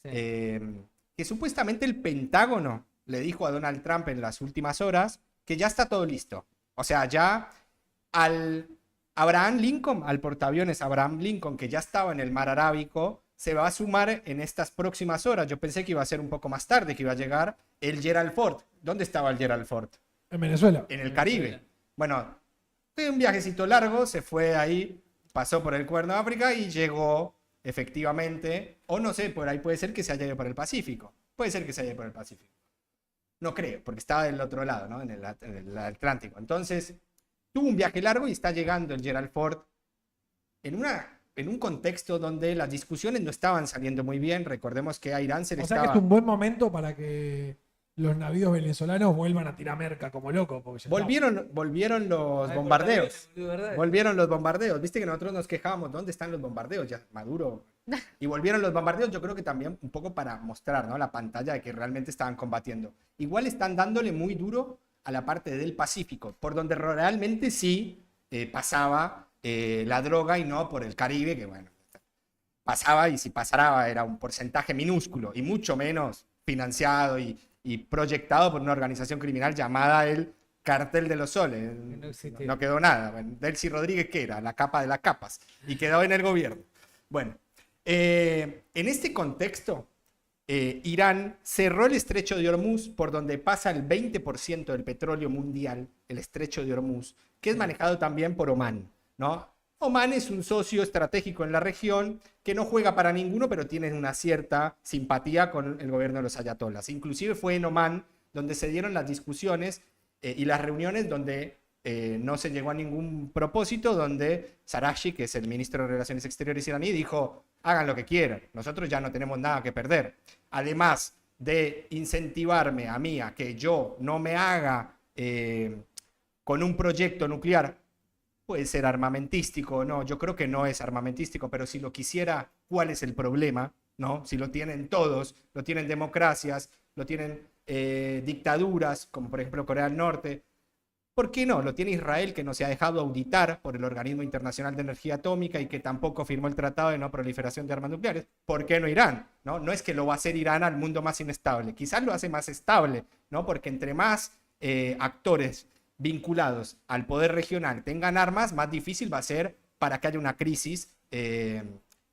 Sí. que supuestamente el Pentágono le dijo a Donald Trump en las últimas horas que ya está todo listo. O sea, ya al Abraham Lincoln, al portaaviones Abraham Lincoln, que ya estaba en el mar Arábico, se va a sumar en estas próximas horas. Yo pensé que iba a ser un poco más tarde, que iba a llegar el Gerald Ford. ¿Dónde estaba el Gerald Ford? en Venezuela. En el Caribe. Bueno, fue un viajecito largo, se fue ahí, pasó por el Cuerno de África y llegó efectivamente, o no sé, por ahí puede ser que se haya ido por el Pacífico. Puede ser que se haya ido por el Pacífico. No creo, porque estaba del otro lado, ¿no?, en el Atlántico. Entonces, tuvo un viaje largo y está llegando el Gerald Ford en un contexto donde las discusiones no estaban saliendo muy bien. Recordemos que a Irán se le O sea que estaba... es un buen momento para que los navíos venezolanos vuelvan a tirar merca como locos. Porque ya Volvieron los Ay, bombardeos. portaaviones, boludo, ¿verdad? Volvieron los bombardeos. Viste que nosotros nos quejábamos, ¿dónde están los bombardeos? Ya, Maduro. Y volvieron los bombardeos, yo creo que también un poco para mostrar, ¿no?, la pantalla de que realmente estaban combatiendo. Igual están dándole muy duro a la parte del Pacífico, por donde realmente sí pasaba la droga y no por el Caribe, que bueno, pasaba, y si pasaba era un porcentaje minúsculo y mucho menos financiado y proyectado por una organización criminal llamada el Cartel de los Soles. no existía. No quedó nada. Bueno, Delcy Rodríguez, ¿qué era? La capa de las capas. Y quedó en el gobierno. Bueno, en este contexto, Irán cerró el estrecho de Hormuz, por donde pasa el 20% del petróleo mundial, el estrecho de Hormuz, que es manejado también por Omán, ¿no? Omán es un socio estratégico en la región que no juega para ninguno, pero tiene una cierta simpatía con el gobierno de los ayatolás. Inclusive fue en Omán donde se dieron las discusiones y las reuniones donde no se llegó a ningún propósito, donde Sarashi, que es el ministro de Relaciones Exteriores iraní, dijo: hagan lo que quieran, nosotros ya no tenemos nada que perder. Además de incentivarme a mí a que yo no me haga con un proyecto nuclear, puede ser armamentístico o no, yo creo que no es armamentístico, pero si lo quisiera, ¿cuál es el problema? ¿No? Si lo tienen todos, lo tienen democracias, lo tienen dictaduras, como por ejemplo Corea del Norte. ¿Por qué no? Lo tiene Israel, que no se ha dejado auditar por el Organismo Internacional de Energía Atómica y que tampoco firmó el Tratado de No Proliferación de Armas Nucleares. ¿Por qué no Irán? ¿No? No es que lo va a hacer Irán al mundo más inestable, quizás lo hace más estable, ¿no? Porque entre más actores vinculados al poder regional tengan armas, más difícil va a ser para que haya una crisis de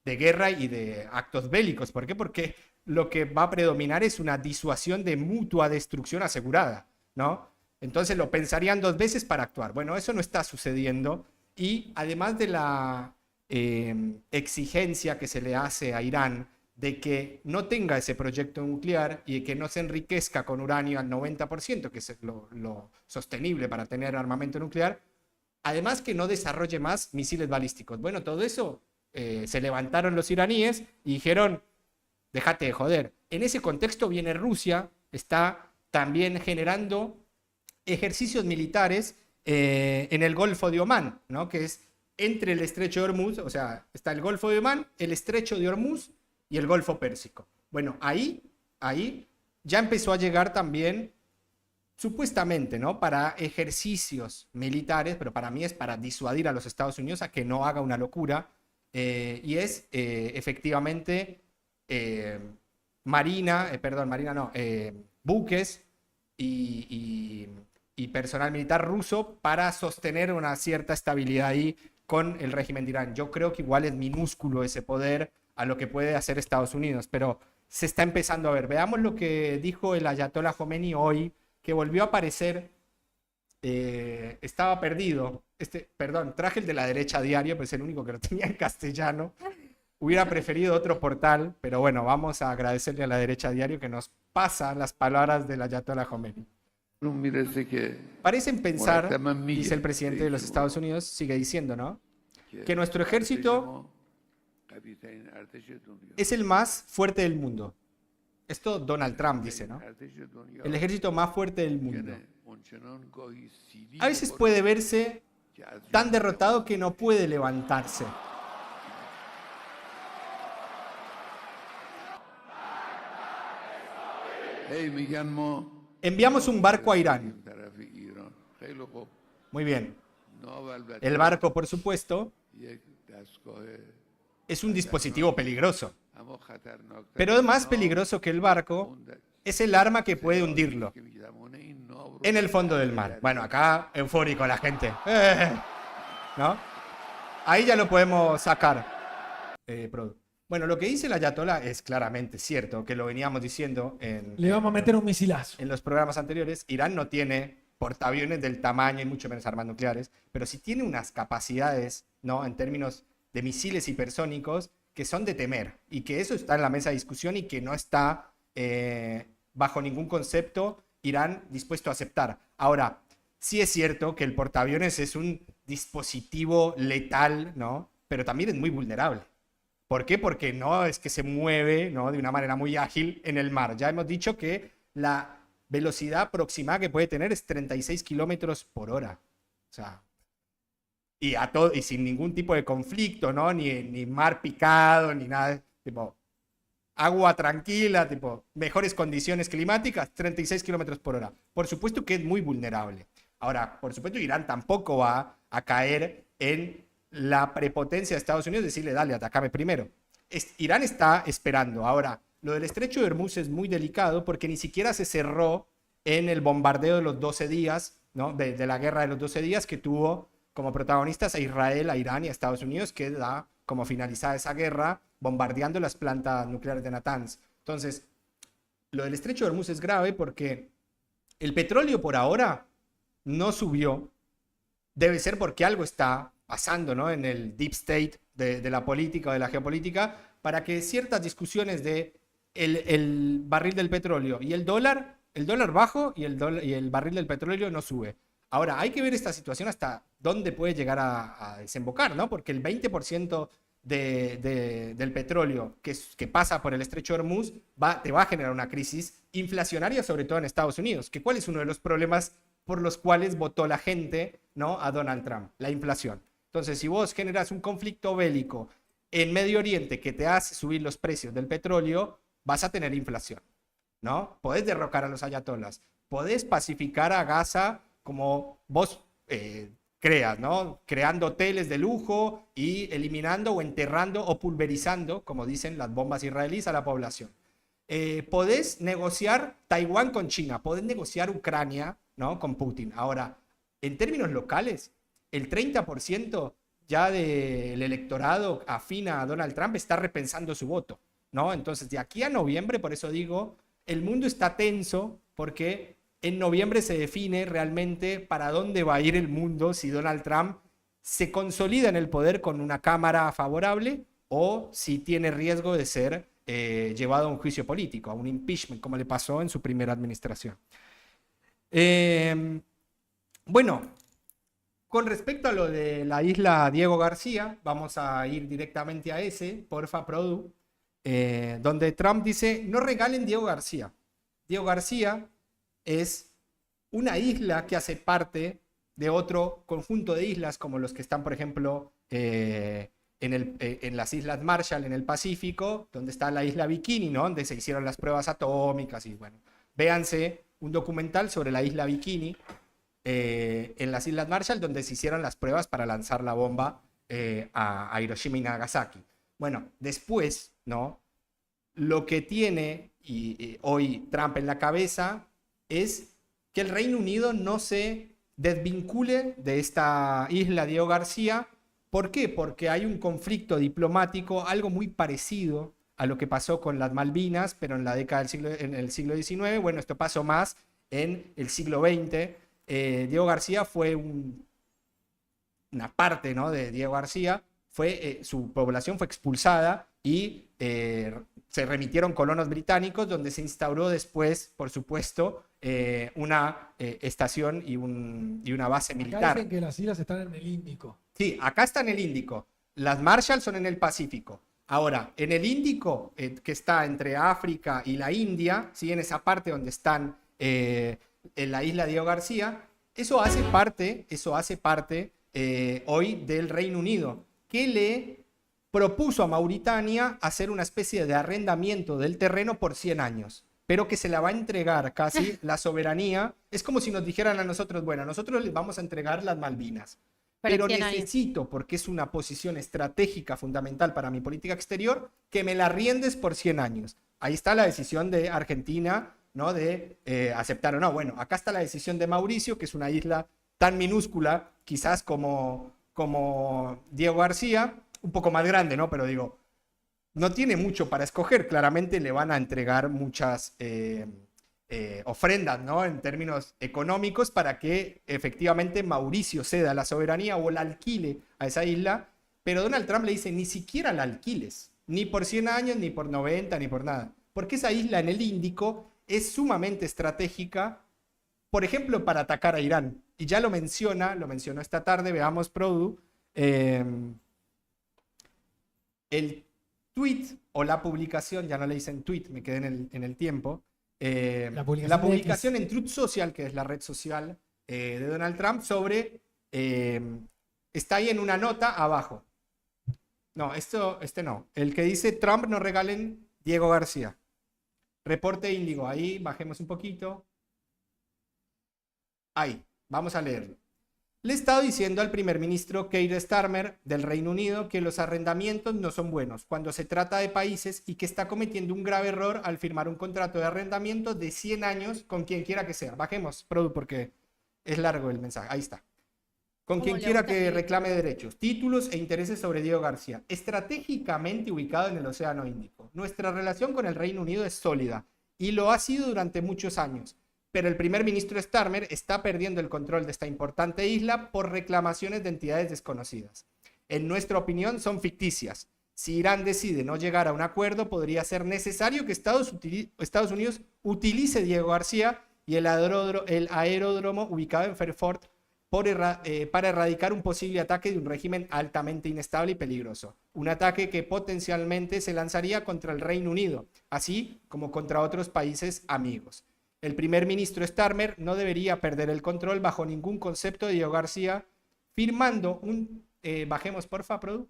guerra y de actos bélicos. ¿Por qué? Porque lo que va a predominar es una disuasión de mutua destrucción asegurada, ¿no? Entonces lo pensarían dos veces para actuar. Bueno, eso no está sucediendo, y además de la exigencia que se le hace a Irán de que no tenga ese proyecto nuclear y de que no se enriquezca con uranio al 90%, que es lo sostenible para tener armamento nuclear, además que no desarrolle más misiles balísticos. Bueno, todo eso se levantaron los iraníes y dijeron: déjate de joder. En ese contexto viene Rusia, está también generando ejercicios militares en el Golfo de Omán, ¿no? Que es entre el Estrecho de Hormuz, o sea, está el Golfo de Omán, el Estrecho de Hormuz y el Golfo Pérsico. Bueno, ahí ya empezó a llegar también, supuestamente, ¿no?, para ejercicios militares, pero para mí es para disuadir a los Estados Unidos a que no haga una locura, y es efectivamente buques y personal militar ruso para sostener una cierta estabilidad ahí con el régimen de Irán. Yo creo que igual es minúsculo ese poder a lo que puede hacer Estados Unidos, pero se está empezando a ver. Veamos lo que dijo el Ayatollah Khomeini hoy, que volvió a aparecer. Estaba perdido. Traje el de la derecha diario, pero es el único que lo tenía en castellano. Hubiera preferido otro portal, pero bueno, vamos a agradecerle a la derecha diario que nos pasa las palabras del Ayatollah Khomeini. Parecen pensar, dice el presidente de los Estados Unidos, sigue diciendo, ¿no?, que nuestro ejército es el más fuerte del mundo. Esto Donald Trump dice, ¿no? El ejército más fuerte del mundo. A veces puede verse tan derrotado que no puede levantarse. Enviamos un barco a Irán. Muy bien. El barco, por supuesto, es un dispositivo peligroso. Pero más peligroso que el barco es el arma que puede hundirlo en el fondo del mar. Bueno, acá eufórico la gente. ¿No? Ahí ya lo podemos sacar. Bueno, lo que dice el Ayatollah es claramente cierto, que lo veníamos diciendo Le vamos a meter un misilazo. en los programas anteriores. Irán no tiene portaaviones del tamaño y mucho menos armas nucleares, pero sí tiene unas capacidades, ¿no?, en términos de misiles hipersónicos que son de temer, y que eso está en la mesa de discusión y que no está bajo ningún concepto Irán dispuesto a aceptar. Ahora, Sí es cierto que el portaaviones es un dispositivo letal, ¿no? Pero también es muy vulnerable. ¿Por qué? Porque no es que se mueve, ¿no?, de una manera muy ágil en el mar. Ya hemos dicho que la velocidad aproximada que puede tener es 36 kilómetros por hora. O sea, y sin ningún tipo de conflicto, ¿no? Ni mar picado, ni nada. Tipo, agua tranquila, tipo, mejores condiciones climáticas, 36 kilómetros por hora. Por supuesto que es muy vulnerable. Ahora, por supuesto, Irán tampoco va a caer en la prepotencia de Estados Unidos, decirle, dale, atacame primero. Irán está esperando. Ahora, lo del estrecho de Hormuz es muy delicado porque ni siquiera se cerró en el bombardeo de los 12 días, ¿no? De la guerra de los 12 días que tuvo como protagonistas a Israel, a Irán y a Estados Unidos, que da como finalizada esa guerra bombardeando las plantas nucleares de Natanz. Entonces, lo del estrecho de Hormuz es grave porque el petróleo por ahora no subió. Debe ser porque algo está pasando, ¿no?, en el deep state de la política o de la geopolítica para que ciertas discusiones de el barril del petróleo y el dólar bajo y el barril del petróleo no sube. Ahora, hay que ver esta situación hasta dónde puede llegar a desembocar, ¿no? Porque el 20% del petróleo que pasa por el estrecho de Hormuz te va a generar una crisis inflacionaria, sobre todo en Estados Unidos, que cuál es uno de los problemas por los cuales votó la gente, ¿no?, a Donald Trump, la inflación. Entonces, si vos generas un conflicto bélico en Medio Oriente que te hace subir los precios del petróleo, vas a tener inflación, ¿no? Podés derrocar a los ayatolás, podés pacificar a Gaza como vos creas, ¿no? Creando hoteles de lujo y eliminando o enterrando o pulverizando, como dicen las bombas israelíes, a la población. Podés negociar Taiwán con China, podés negociar Ucrania, ¿no?, con Putin. Ahora, en términos locales, el 30% ya del electorado afín a Donald Trump está repensando su voto, ¿no? Entonces, de aquí a noviembre, por eso digo, el mundo está tenso porque en noviembre se define realmente para dónde va a ir el mundo si Donald Trump se consolida en el poder con una cámara favorable o si tiene riesgo de ser llevado a un juicio político, a un impeachment, como le pasó en su primera administración. Bueno, con respecto a lo de la isla Diego García, vamos a ir directamente a ese, porfa, Produ, donde Trump dice, no regalen Diego García. Diego García es una isla que hace parte de otro conjunto de islas, como los que están, por ejemplo, en las Islas Marshall, en el Pacífico, donde está la isla Bikini, ¿no?, donde se hicieron las pruebas atómicas. Y bueno, véanse un documental sobre la isla Bikini en las Islas Marshall, donde se hicieron las pruebas para lanzar la bomba a Hiroshima y Nagasaki. Bueno, después, ¿no?, lo que tiene hoy Trump en la cabeza es que el Reino Unido no se desvincule de esta isla Diego García. ¿Por qué? Porque hay un conflicto diplomático, algo muy parecido a lo que pasó con las Malvinas, pero en la década en el siglo XIX. Bueno, esto pasó más en el siglo XX. Diego García fue una parte, ¿no?, de Diego García, su población fue expulsada y se remitieron colonos británicos, donde se instauró después, por supuesto, una estación y una base militar. Acá dicen que las islas están en el Índico. Sí, acá está en el Índico. Las Marshall son en el Pacífico. Ahora, en el Índico, que está entre África y la India, ¿sí?, en esa parte donde están en la isla Diego García, eso hace parte hoy del Reino Unido, que le propuso a Mauritania hacer una especie de arrendamiento del terreno por 100 años, pero que se la va a entregar casi la soberanía. Es como si nos dijeran a nosotros, bueno, nosotros les vamos a entregar las Malvinas, pero necesito, porque es una posición estratégica fundamental para mi política exterior, que me la arriendes por 100 años. Ahí está la decisión de Argentina, ¿no?, de aceptar o no. Bueno, acá está la decisión de Mauricio, que es una isla tan minúscula, quizás como Diego García, un poco más grande, ¿no? Pero digo, no tiene mucho para escoger. Claramente le van a entregar muchas ofrendas, ¿no?, en términos económicos, para que efectivamente Mauricio ceda la soberanía o la alquile a esa isla. Pero Donald Trump le dice, ni siquiera la alquiles, ni por 100 años, ni por 90, ni por nada. Porque esa isla en el Índico es sumamente estratégica, por ejemplo, para atacar a Irán. y ya lo mencionó esta tarde, veamos Produ, el tweet o la publicación, ya no le dicen tweet, me quedé en el tiempo, La publicación la de publicación X. en Truth Social, que es la red social de Donald Trump, sobre, está ahí en una nota abajo. No, este no, el que dice Trump no regalen Diego García. Reporte Índigo, ahí bajemos un poquito. Ahí, vamos a leerlo. Le he estado diciendo al primer ministro Keir Starmer del Reino Unido que los arrendamientos no son buenos cuando se trata de países y que está cometiendo un grave error al firmar un contrato de arrendamiento de 100 años con quien quiera que sea. Bajemos, Produ, porque es largo el mensaje. Ahí está. Con ¿Cómo quien le quiera gusta que escribir? reclame derechos, títulos e intereses sobre Diego García, estratégicamente ubicado en el Océano Índico. Nuestra relación con el Reino Unido es sólida y lo ha sido durante muchos años. Pero el primer ministro Starmer está perdiendo el control de esta importante isla por reclamaciones de entidades desconocidas. En nuestra opinión, son ficticias. Si Irán decide no llegar a un acuerdo, podría ser necesario que Estados Unidos utilice Diego García y el aeródromo ubicado en Fairford para erradicar un posible ataque de un régimen altamente inestable y peligroso. Un ataque que potencialmente se lanzaría contra el Reino Unido, así como contra otros países amigos. El primer ministro Starmer no debería perder el control bajo ningún concepto de Diego García, firmando bajemos porfa, Produ,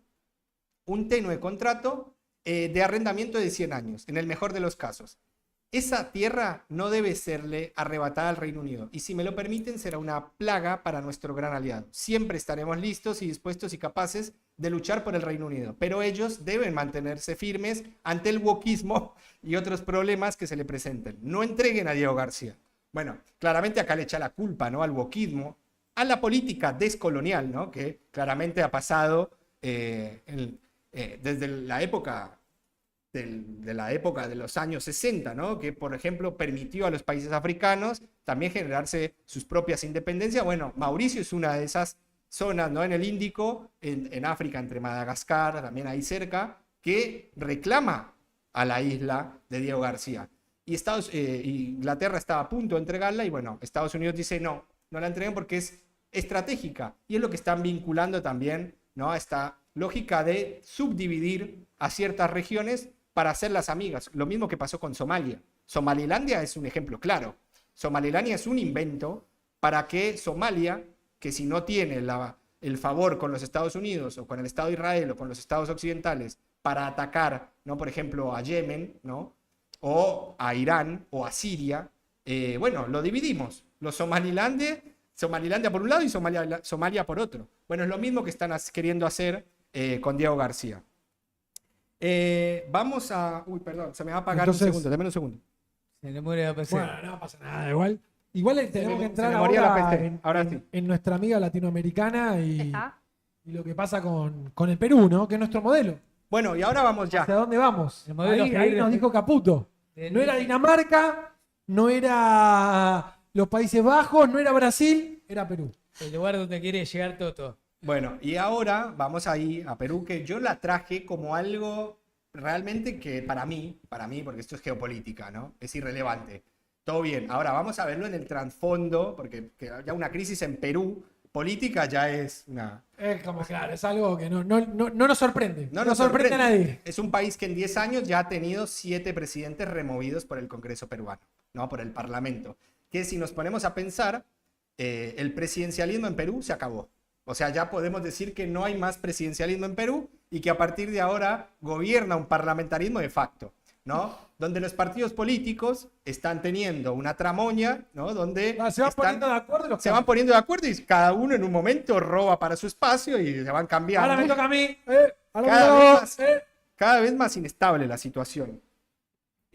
un tenue contrato de arrendamiento de 100 años, en el mejor de los casos. Esa tierra no debe serle arrebatada al Reino Unido, y si me lo permiten será una plaga para nuestro gran aliado. Siempre estaremos listos y dispuestos y capaces de luchar por el Reino Unido, pero ellos deben mantenerse firmes ante el wokismo y otros problemas que se le presenten. No entreguen a Diego García. Bueno, claramente acá le echa la culpa, ¿no?, al wokismo, a la política descolonial, ¿no?, que claramente ha pasado desde la época de los años 60, ¿no?, que por ejemplo permitió a los países africanos también generarse sus propias independencias. Bueno, Mauricio es una de esas zonas, ¿no?, en el Índico, en África, entre Madagascar, también ahí cerca, que reclama a la isla de Diego García. Y Inglaterra estaba a punto de entregarla y bueno, Estados Unidos dice no la entreguen porque es estratégica. Y es lo que están vinculando también, ¿no?, a esta lógica de subdividir a ciertas regiones para hacerlas amigas. Lo mismo que pasó con Somalia. Somalilandia es un ejemplo claro. Somalilandia es un invento para que Somalia, que si no tiene el favor con los Estados Unidos o con el Estado de Israel o con los Estados occidentales para atacar, ¿no?, por ejemplo, a Yemen, ¿no?, o a Irán o a Siria, bueno, lo dividimos. Los Somalilandia por un lado y Somalia por otro. Bueno, es lo mismo que están queriendo hacer con Diego García. Vamos a... Uy, perdón, se me va a apagar un segundo, dame un segundo. Se le muere la PC. Bueno, no pasa nada, igual. Igual tenemos que entrar me moría la ahora, PC, ahora sí. en nuestra amiga latinoamericana y ¿Está? lo que pasa con el Perú, ¿no? Que es nuestro modelo. Bueno, y ahora vamos ya. ¿Hacia dónde vamos? El modelo Ahí Freire nos dijo Caputo. No era Dinamarca, no era los Países Bajos, no era Brasil, era Perú. El lugar donde quiere llegar Toto. Bueno, y ahora vamos ahí a Perú, que yo la traje como algo realmente que para mí, porque esto es geopolítica, ¿no?, es irrelevante. Todo bien, ahora vamos a verlo en el trasfondo, porque que ya una crisis en Perú política ya es una... Es como, claro, es algo que no nos sorprende. No No nos sorprende a nadie. Es un país que en 10 años ya ha tenido 7 presidentes removidos por el Congreso peruano, ¿no?, por el Parlamento. Que si nos ponemos a pensar, el presidencialismo en Perú se acabó. O sea, ya podemos decir que no hay más presidencialismo en Perú y que a partir de ahora gobierna un parlamentarismo de facto, ¿no? Donde los partidos políticos están teniendo una tramoña, ¿no?, donde Se van poniendo de acuerdo los se van poniendo de acuerdo y cada uno en un momento roba para su espacio y se van cambiando. Ahora me toca a mí. Ahora Cada me vez toca, más. Cada vez más inestable la situación.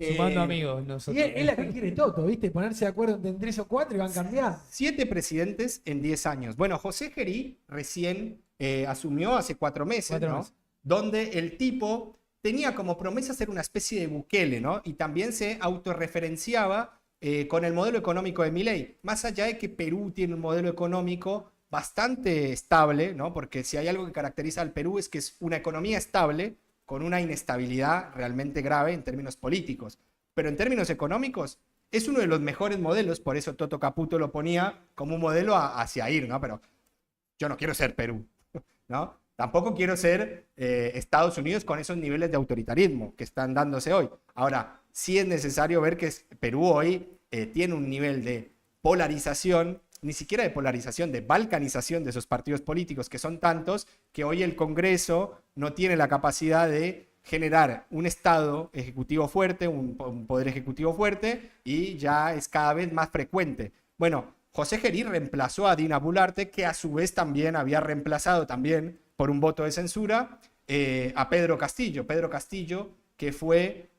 Sumando amigos Y nosotros. es la que quiere Toto, ¿viste? Ponerse de acuerdo entre 3 o 4 y van cambiando. 7 presidentes en 10 años. Bueno, José Gerí recién asumió hace 4 meses, 4 ¿no?, meses. donde el tipo tenía como promesa ser una especie de Bukele, ¿no?, y también se autorreferenciaba con el modelo económico de Milei. Más allá de que Perú tiene un modelo económico bastante estable, ¿no?, porque si hay algo que caracteriza al Perú es que es una economía estable con una inestabilidad realmente grave en términos políticos. Pero en términos económicos es uno de los mejores modelos, por eso Toto Caputo lo ponía como un modelo hacia ir, ¿no? Pero yo no quiero ser Perú, ¿no? Tampoco quiero ser Estados Unidos con esos niveles de autoritarismo que están dándose hoy. Ahora, sí es necesario ver que Perú hoy tiene un nivel de polarización, ni siquiera de polarización, de balcanización de esos partidos políticos, que son tantos que hoy el Congreso no tiene la capacidad de generar un Estado ejecutivo fuerte, un poder ejecutivo fuerte, y ya es cada vez más frecuente. Bueno, José Gerí reemplazó a Dina Boluarte, que a su vez también había reemplazado también por un voto de censura a Pedro Castillo. Pedro Castillo, que fue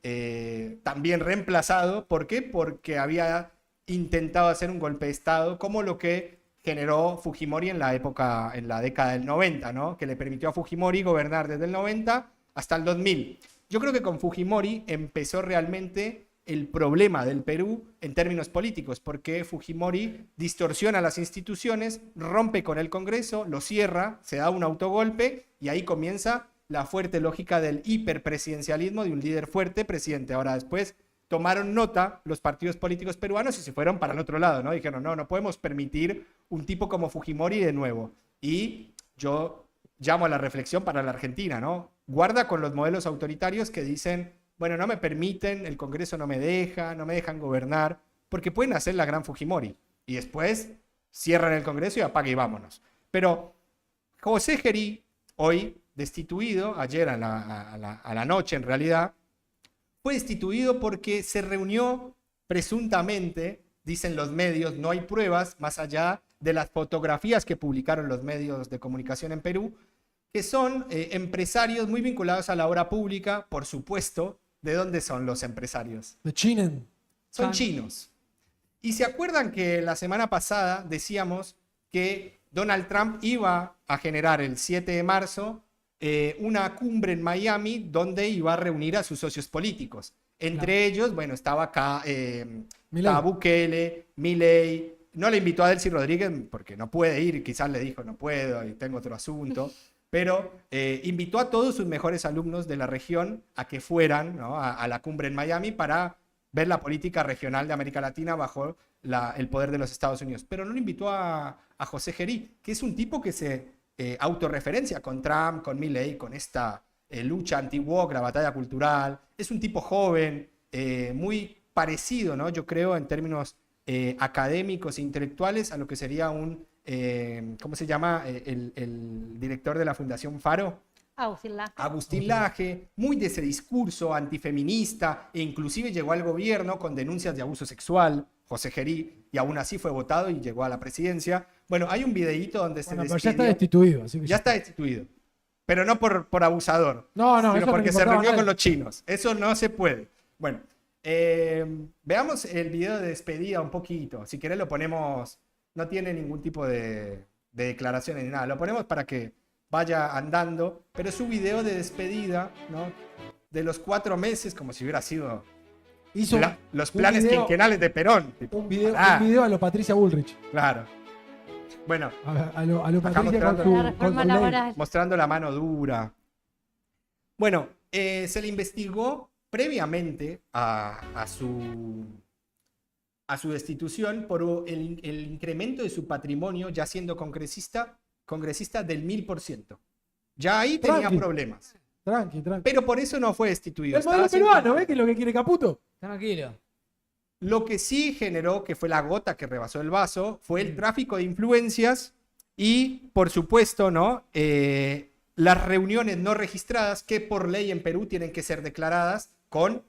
también reemplazado. ¿Por qué? Porque había intentado hacer un golpe de Estado, como lo que generó Fujimori en la década del 90, ¿no? Que le permitió a Fujimori gobernar desde el 90 hasta el 2000. Yo creo que con Fujimori empezó realmente el problema del Perú en términos políticos, porque Fujimori distorsiona las instituciones, rompe con el Congreso, lo cierra, se da un autogolpe y ahí comienza la fuerte lógica del hiperpresidencialismo de un líder fuerte, presidente. Ahora después tomaron nota los partidos políticos peruanos y se fueron para el otro lado, ¿no? Dijeron, no podemos permitir un tipo como Fujimori de nuevo. Y yo llamo a la reflexión para la Argentina, ¿no? Guarda con los modelos autoritarios que dicen, bueno, no me permiten, el Congreso no me dejan gobernar, porque pueden hacer la gran Fujimori. Y después cierran el Congreso y apague y vámonos. Pero José Gerí, hoy destituido, ayer a la noche en realidad, fue destituido porque se reunió presuntamente, dicen los medios, no hay pruebas más allá de las fotografías que publicaron los medios de comunicación en Perú, que son empresarios muy vinculados a la obra pública, por supuesto. ¿De dónde son los empresarios? De China. Son chinos. Y se acuerdan que la semana pasada decíamos que Donald Trump iba a generar el 7 de marzo una cumbre en Miami donde iba a reunir a sus socios políticos. Entre ellos, bueno, estaba acá estaba Bukele, Milei. No le invitó a Delcy Rodríguez porque no puede ir, quizás le dijo no puedo y tengo otro asunto. Pero invitó a todos sus mejores alumnos de la región a que fueran, ¿no? a la cumbre en Miami para ver la política regional de América Latina bajo el poder de los Estados Unidos. Pero no lo invitó a José Gerí, que es un tipo que se autorreferencia con Trump, con Milei, con esta lucha anti-woke, la batalla cultural. Es un tipo joven, muy parecido, ¿no? Yo creo, en términos académicos e intelectuales, a lo que sería un... ¿cómo se llama? El director de la Fundación Faro. Agustín Laje, muy de ese discurso antifeminista, e inclusive llegó al gobierno con denuncias de abuso sexual, José Gerí, y aún así fue votado y llegó a la presidencia. Bueno, hay un videíto donde se Pero despidió. ya está destituido. Así que Ya está destituido. Pero no por abusador, no, sino eso porque no se importaba reunió nada. con los chinos. Eso no se puede. Bueno, veamos el video de despedida un poquito. Si querés lo ponemos, no tiene ningún tipo de declaraciones ni nada. Lo ponemos para que vaya andando, pero es un video de despedida, ¿no? De los 4 meses, como si hubiera sido Hizo los un planes video- quinquenales de Perón. Tipo, un video pará. a lo Patricia Bullrich. Claro. Bueno, A lo Acá Patricia mostrando- con La su reforma ley. laboral. mostrando la mano dura. Bueno, se le investigó previamente a su destitución por el incremento de su patrimonio ya siendo congresista del 1000%. Ya ahí tenía Tranqui. problemas. Tranqui. Pero por eso no fue destituido. El modelo Estaba haciendo- peruano, ¿ves? Que es lo que quiere Caputo. Tranquilo. Lo que sí generó, que fue la gota que rebasó el vaso, fue el tráfico de influencias y, por supuesto, ¿no? Las reuniones no registradas que por ley en Perú tienen que ser declaradas con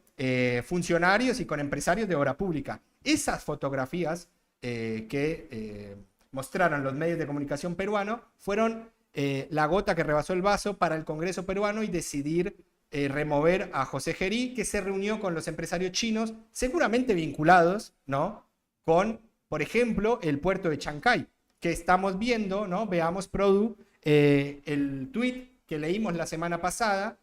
funcionarios y con empresarios de obra pública. Esas fotografías que mostraron los medios de comunicación peruanos fueron la gota que rebasó el vaso para el Congreso peruano y decidir remover a José Gerí, que se reunió con los empresarios chinos, seguramente vinculados, ¿no? Con, por ejemplo, el puerto de Chancay, que estamos viendo, ¿no? Veamos, Produ, el tweet que leímos la semana pasada.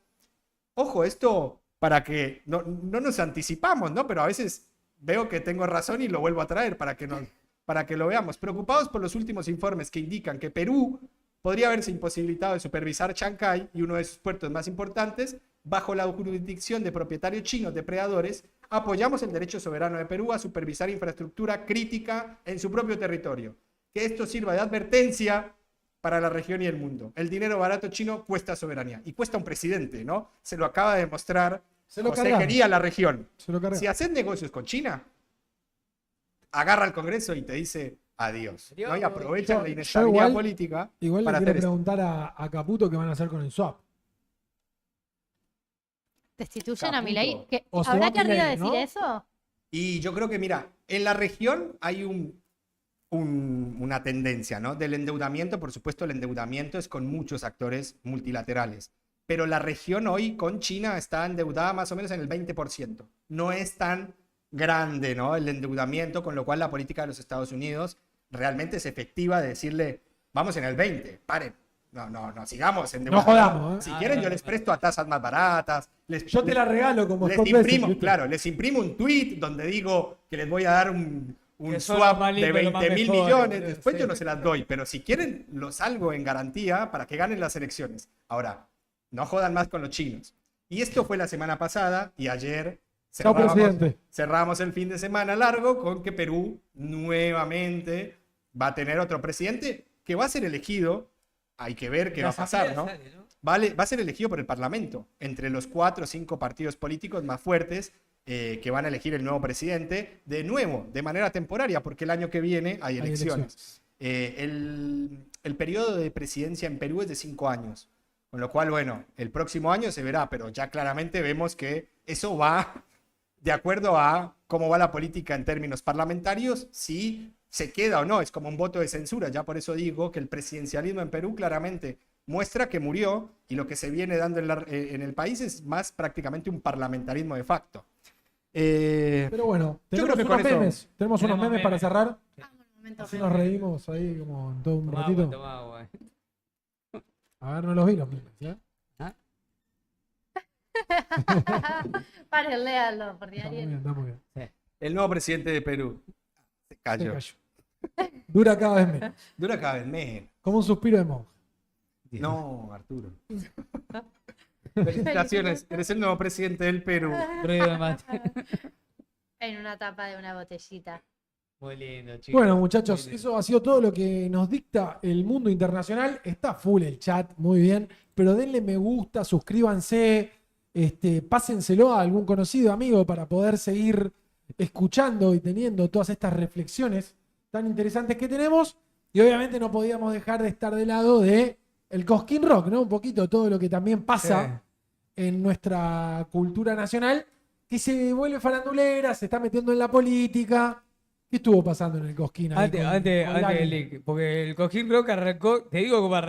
Ojo, esto para que no nos anticipamos, ¿no? Pero a veces veo que tengo razón y lo vuelvo a traer para que lo veamos. Preocupados por los últimos informes que indican que Perú podría haberse imposibilitado de supervisar Chancay y uno de sus puertos más importantes bajo la jurisdicción de propietarios chinos depredadores, Apoyamos el derecho soberano de Perú a supervisar infraestructura crítica en su propio territorio. Que esto sirva de advertencia para la región y el mundo. El dinero barato chino cuesta soberanía. Y cuesta un presidente, ¿no? Se lo acaba de demostrar consejería la región. Si haces negocios con China, agarra al Congreso y te dice adiós, ¿no? Y aprovechan la inestabilidad política Igual le para quiero hacer esto. preguntar a Caputo qué van a hacer con el swap. ¿Destituyen a Caputo. Milei? O se ¿Habrá va que arriba Milei, decir ¿no? eso? Y yo creo que, mira, en la región hay una tendencia, ¿no? Del endeudamiento. Por supuesto, el endeudamiento es con muchos actores multilaterales. Pero la región hoy con China está endeudada más o menos en el 20%. No es tan grande, ¿no? El endeudamiento, con lo cual la política de los Estados Unidos realmente es efectiva de decirle, vamos en el 20, paren. No, sigamos endeudando. No jodamos, ¿eh? Si quieren, yo les presto a tasas más baratas. Yo te la regalo como Les Scott imprimo, Bessent, ¿viste? claro, les imprimo un tweet donde digo que les voy a dar un Que son los swap más de lindos, los más 20.000 mejores, millones. boludo, Después sí. yo no se las doy, pero si quieren, los salgo en garantía para que ganen las elecciones. Ahora, no jodan más con los chinos. Y esto fue la semana pasada y ayer Chao, presidente. cerramos el fin de semana largo con que Perú nuevamente va a tener otro presidente que va a ser elegido. Hay que ver qué va a pasar, ¿no? Va a ser elegido por el Parlamento, entre los 4 o 5 partidos políticos más fuertes que van a elegir el nuevo presidente, de nuevo, de manera temporaria, porque el año que viene hay elecciones. El periodo de presidencia en Perú es de 5 años, con lo cual, bueno, el próximo año se verá, pero ya claramente vemos que eso va de acuerdo a cómo va la política en términos parlamentarios, si se queda o no, es como un voto de censura. Ya por eso digo que el presidencialismo en Perú claramente muestra que murió y lo que se viene dando en el país es más prácticamente un parlamentarismo de facto. Pero bueno, Yo tenemos creo que unos con eso- memes. Tenemos unos memes para cerrar. Ah, un momento, Así nos reímos ahí como en todo un Toma ratito. agua, toma agua. A ver, no los vi los memes, ¿eh? Paren, léalo, por Está muy diario. bien, está muy bien. El nuevo presidente de Perú se Se cayó. cayó. Dura cada vez menos. Dura cada vez menos. Como un suspiro de monje. No, Arturo. Felicitaciones, eres el nuevo presidente del Perú. Ruido de mate. En una tapa de una botellita. Muy lindo, chicos. Bueno, muchachos, Muy lindo. eso ha sido todo lo que nos dicta el mundo internacional. Está full el chat, muy bien. Pero denle me gusta, suscríbanse, pásenselo a algún conocido amigo para poder seguir escuchando y teniendo todas estas reflexiones tan interesantes que tenemos. Y obviamente no podíamos dejar de estar del lado de el Cosquín Rock, ¿no? Un poquito todo lo que también pasa en nuestra cultura nacional, que se vuelve farandulera, se está metiendo en la política. ¿Qué estuvo pasando en el Cosquín? ahí Antes con del Lali? link, porque el Cojín Rock arrancó, te digo cómo arrancó.